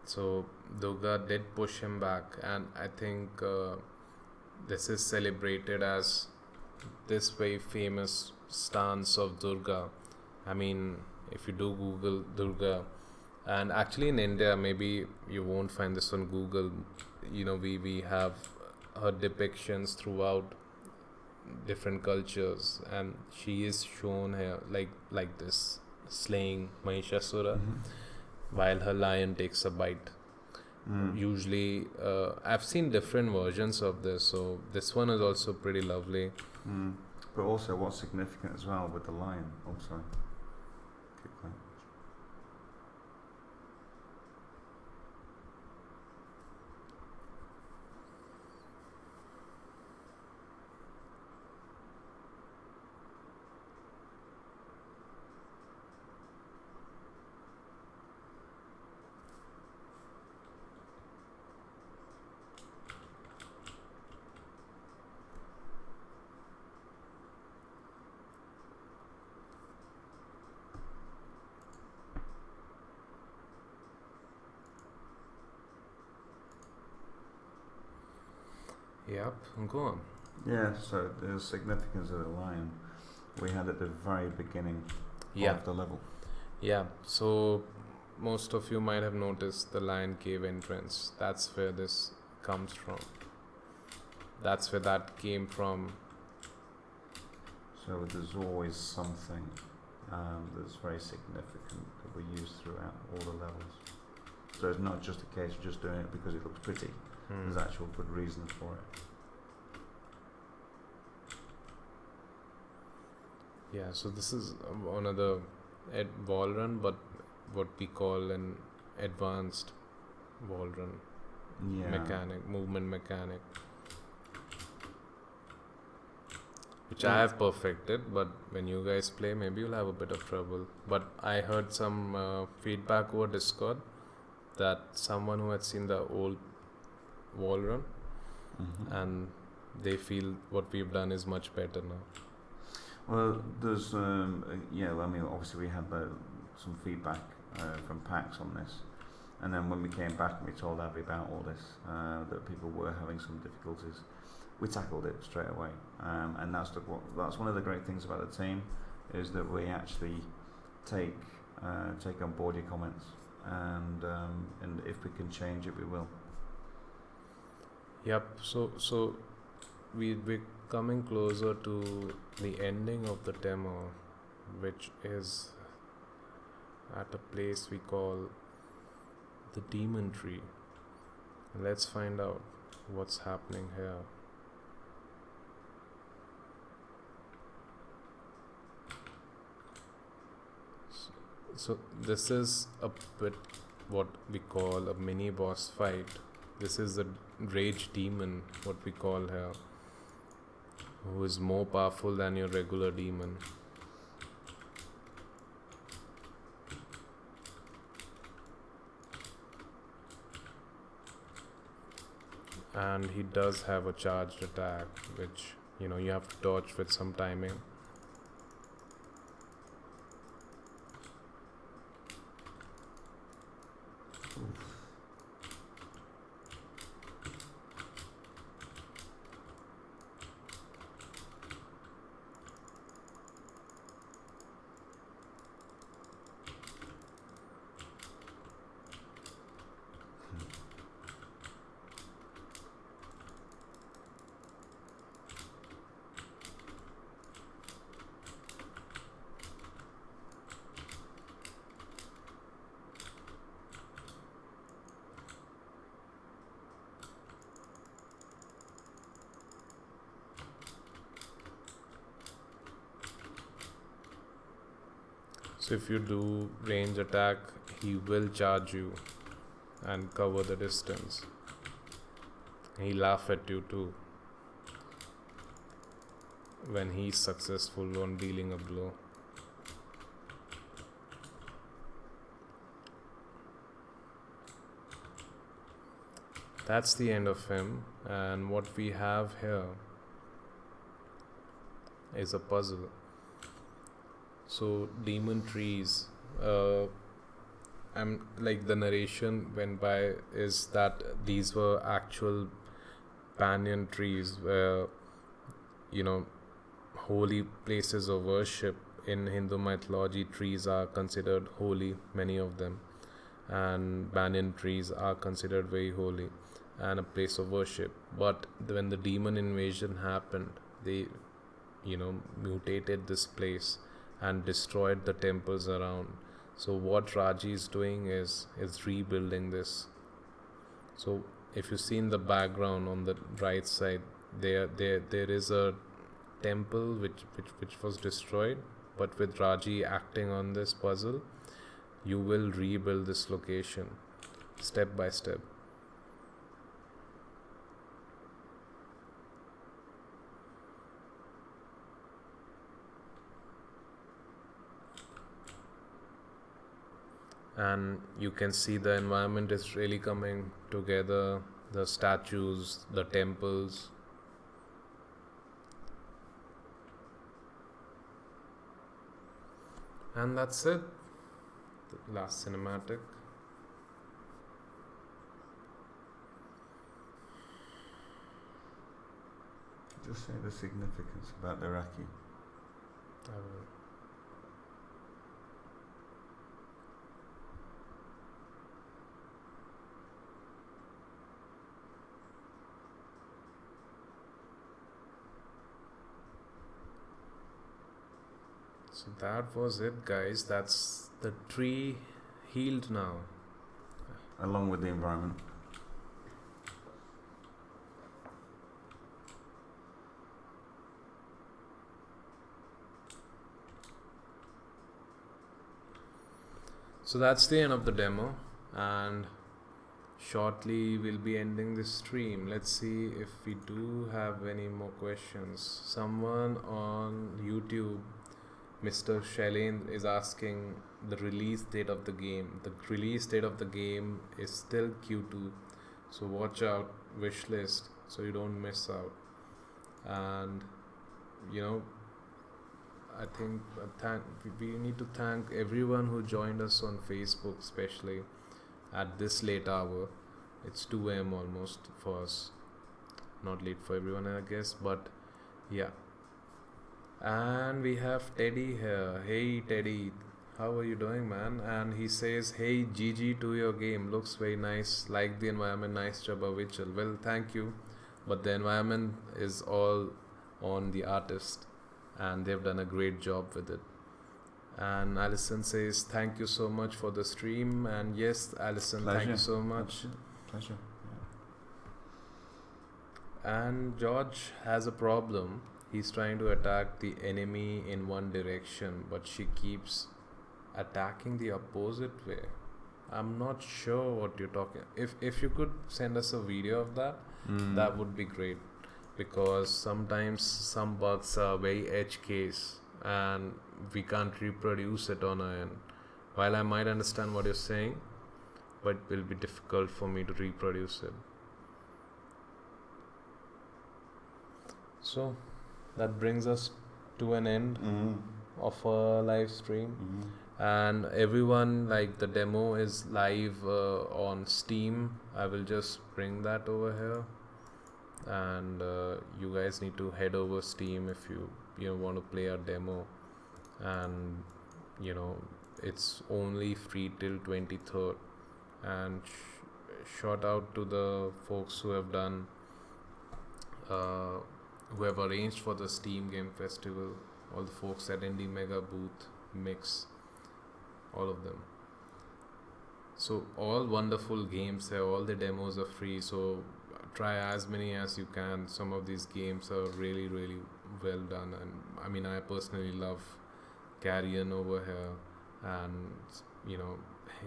Speaker 1: So Durga did push him back, and I think this is celebrated as this very famous stance of Durga. I mean, if you do Google Durga, and actually in India, maybe you won't find this on Google. We have her depictions throughout different cultures, and she is shown here like this, slaying Mahishasura while her lion takes a bite. Usually, I've seen different versions of this, so this one is also pretty lovely.
Speaker 2: But also, what's significant as well with the lion? Oh, sorry. Keep going.
Speaker 1: Yep, go on.
Speaker 2: Yeah, so the significance of the lion we had at the very beginning
Speaker 1: Yeah,
Speaker 2: of the level.
Speaker 1: yeah. So most of you might have noticed the lion cave entrance. That's where this comes from. That's where that came from.
Speaker 2: So there's always something that's very significant that we use throughout all the levels. So it's not just a case of just doing it because it looks pretty. There's actual good reasons for it.
Speaker 1: Yeah, so this is another wall run, but what we call an advanced wall run mechanic, movement mechanic, which I have perfected, but when you guys play, maybe you'll have a bit of trouble. But I heard some feedback over Discord that someone who had seen the old wall run and they feel what we've done is much better now.
Speaker 2: Well, there's I mean, obviously we had some feedback from PAX on this, and then when we came back and we told Abby about all this, that people were having some difficulties, we tackled it straight away, and that's one of the great things about the team, is that we actually take on board your comments, and if we can change it, we will.
Speaker 1: Yep. So we're coming closer to the ending of the demo, which is at a place we call the Demon Tree. Let's find out what's happening here. So this is a bit what we call a mini boss fight. This is the Rage Demon, what we call here, who is more powerful than your regular demon. And he does have a charged attack, which you have to dodge with some timing. So if you do range attack, he will charge you and cover the distance. He'll laugh at you too when he's successful on dealing a blow. That's the end of him, and what we have here is a puzzle. So demon trees, I'm like the narration went by is that these were actual banyan trees where holy places of worship. In Hindu mythology, trees are considered holy, many of them, and banyan trees are considered very holy and a place of worship. But when the demon invasion happened, they mutated this place and destroyed the temples around. So what Raji is doing is rebuilding this. So if you see in the background on the right side, there is a temple which was destroyed, but with Raji acting on this puzzle, you will rebuild this location step by step. And you can see the environment is really coming together, the statues, the temples. And that's it. The last cinematic.
Speaker 2: just say the significance about the Iraqi?
Speaker 1: I will. So that was it, guys. That's the tree healed now.
Speaker 2: Along with the environment.
Speaker 1: So that's the end of the demo, and shortly we'll be ending this stream. Let's see if we do have any more questions. Someone on YouTube, Mr. Shailendra, is asking the release date of the game. The release date of the game is still Q2, so watch out, wishlist, so you don't miss out. And you know, I think we need to thank everyone who joined us on Facebook, especially at this late hour. It's 2 a.m. almost for us. Not late for everyone, I guess, but yeah. And we have Teddy here. Hey Teddy, how are you doing, man? And he says, hey GG to your game, looks very nice, like the environment, nice job Avichal. Well, thank you, but the environment is all on the artist, and they've done a great job with it. And Alison says, thank you so much for the stream. And yes, Alison, thank you so much.
Speaker 2: Pleasure.
Speaker 1: And George has a problem. He's trying to attack the enemy in one direction, but she keeps attacking the opposite way. I'm not sure what you're talking. If you could send us a video of that, that would be great. Because sometimes some bugs are very edge case and we can't reproduce it on our end. While I might understand what you're saying, but it will be difficult for me to reproduce it. So that brings us to an end of our live stream. And everyone, like, the demo is live on Steam. I will just bring that over here. And you guys need to head over Steam if you want to play a demo, and it's only free till 23rd. And shout out to the folks who have done who have arranged for the Steam Game Festival, all the folks at Indie Mega Booth, Mix, all of them. So all wonderful games here, all the demos are free, so try as many as you can. Some of these games are really, really well done, and I mean, I personally love Carrion over here, and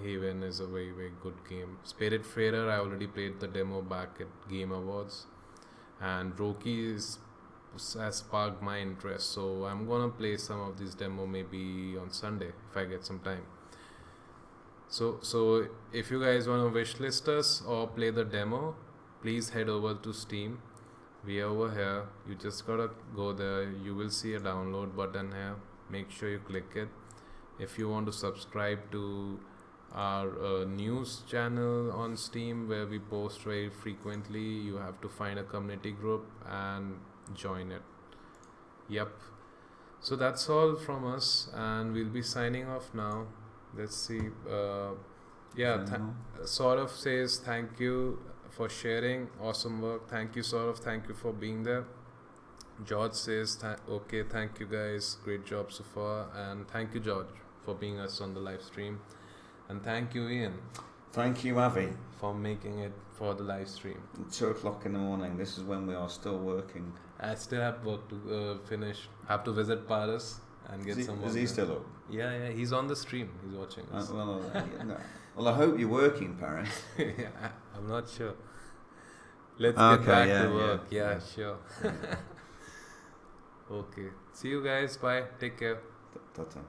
Speaker 1: Haven is a very, very good game. Spirit Freighter, I already played the demo back at Game Awards, and Roki has sparked my interest, so I'm gonna play some of this demo maybe on Sunday if I get some time. So if you guys want to wishlist us or play the demo, please head over to Steam. We are over here. You just gotta go there. You will see a download button here. Make sure you click it. If you want to subscribe to our news channel on Steam, where we post very frequently, you have to find a community group and join it. Yep. So that's all from us, and we'll be signing off now. Let's see. Saurav says thank you for sharing. Awesome work. Thank you, Saurav. Thank you for being there. George says okay, thank you guys. Great job so far. And thank you, George, for being us on the live stream. And thank you, Ian.
Speaker 2: Thank you, Avi,
Speaker 1: for making it for the live stream.
Speaker 2: 2 o'clock in the morning. This is when we are still working.
Speaker 1: I still have work to finish. Have to visit Paris and get some work.
Speaker 2: Is he still up?
Speaker 1: Yeah. He's on the stream. He's watching us.
Speaker 2: Well, I hope you're working, Paris.
Speaker 1: Yeah, I'm not sure. Let's get back to work. Yeah, sure. Okay. See you guys. Bye. Take care.
Speaker 2: Ta-ta.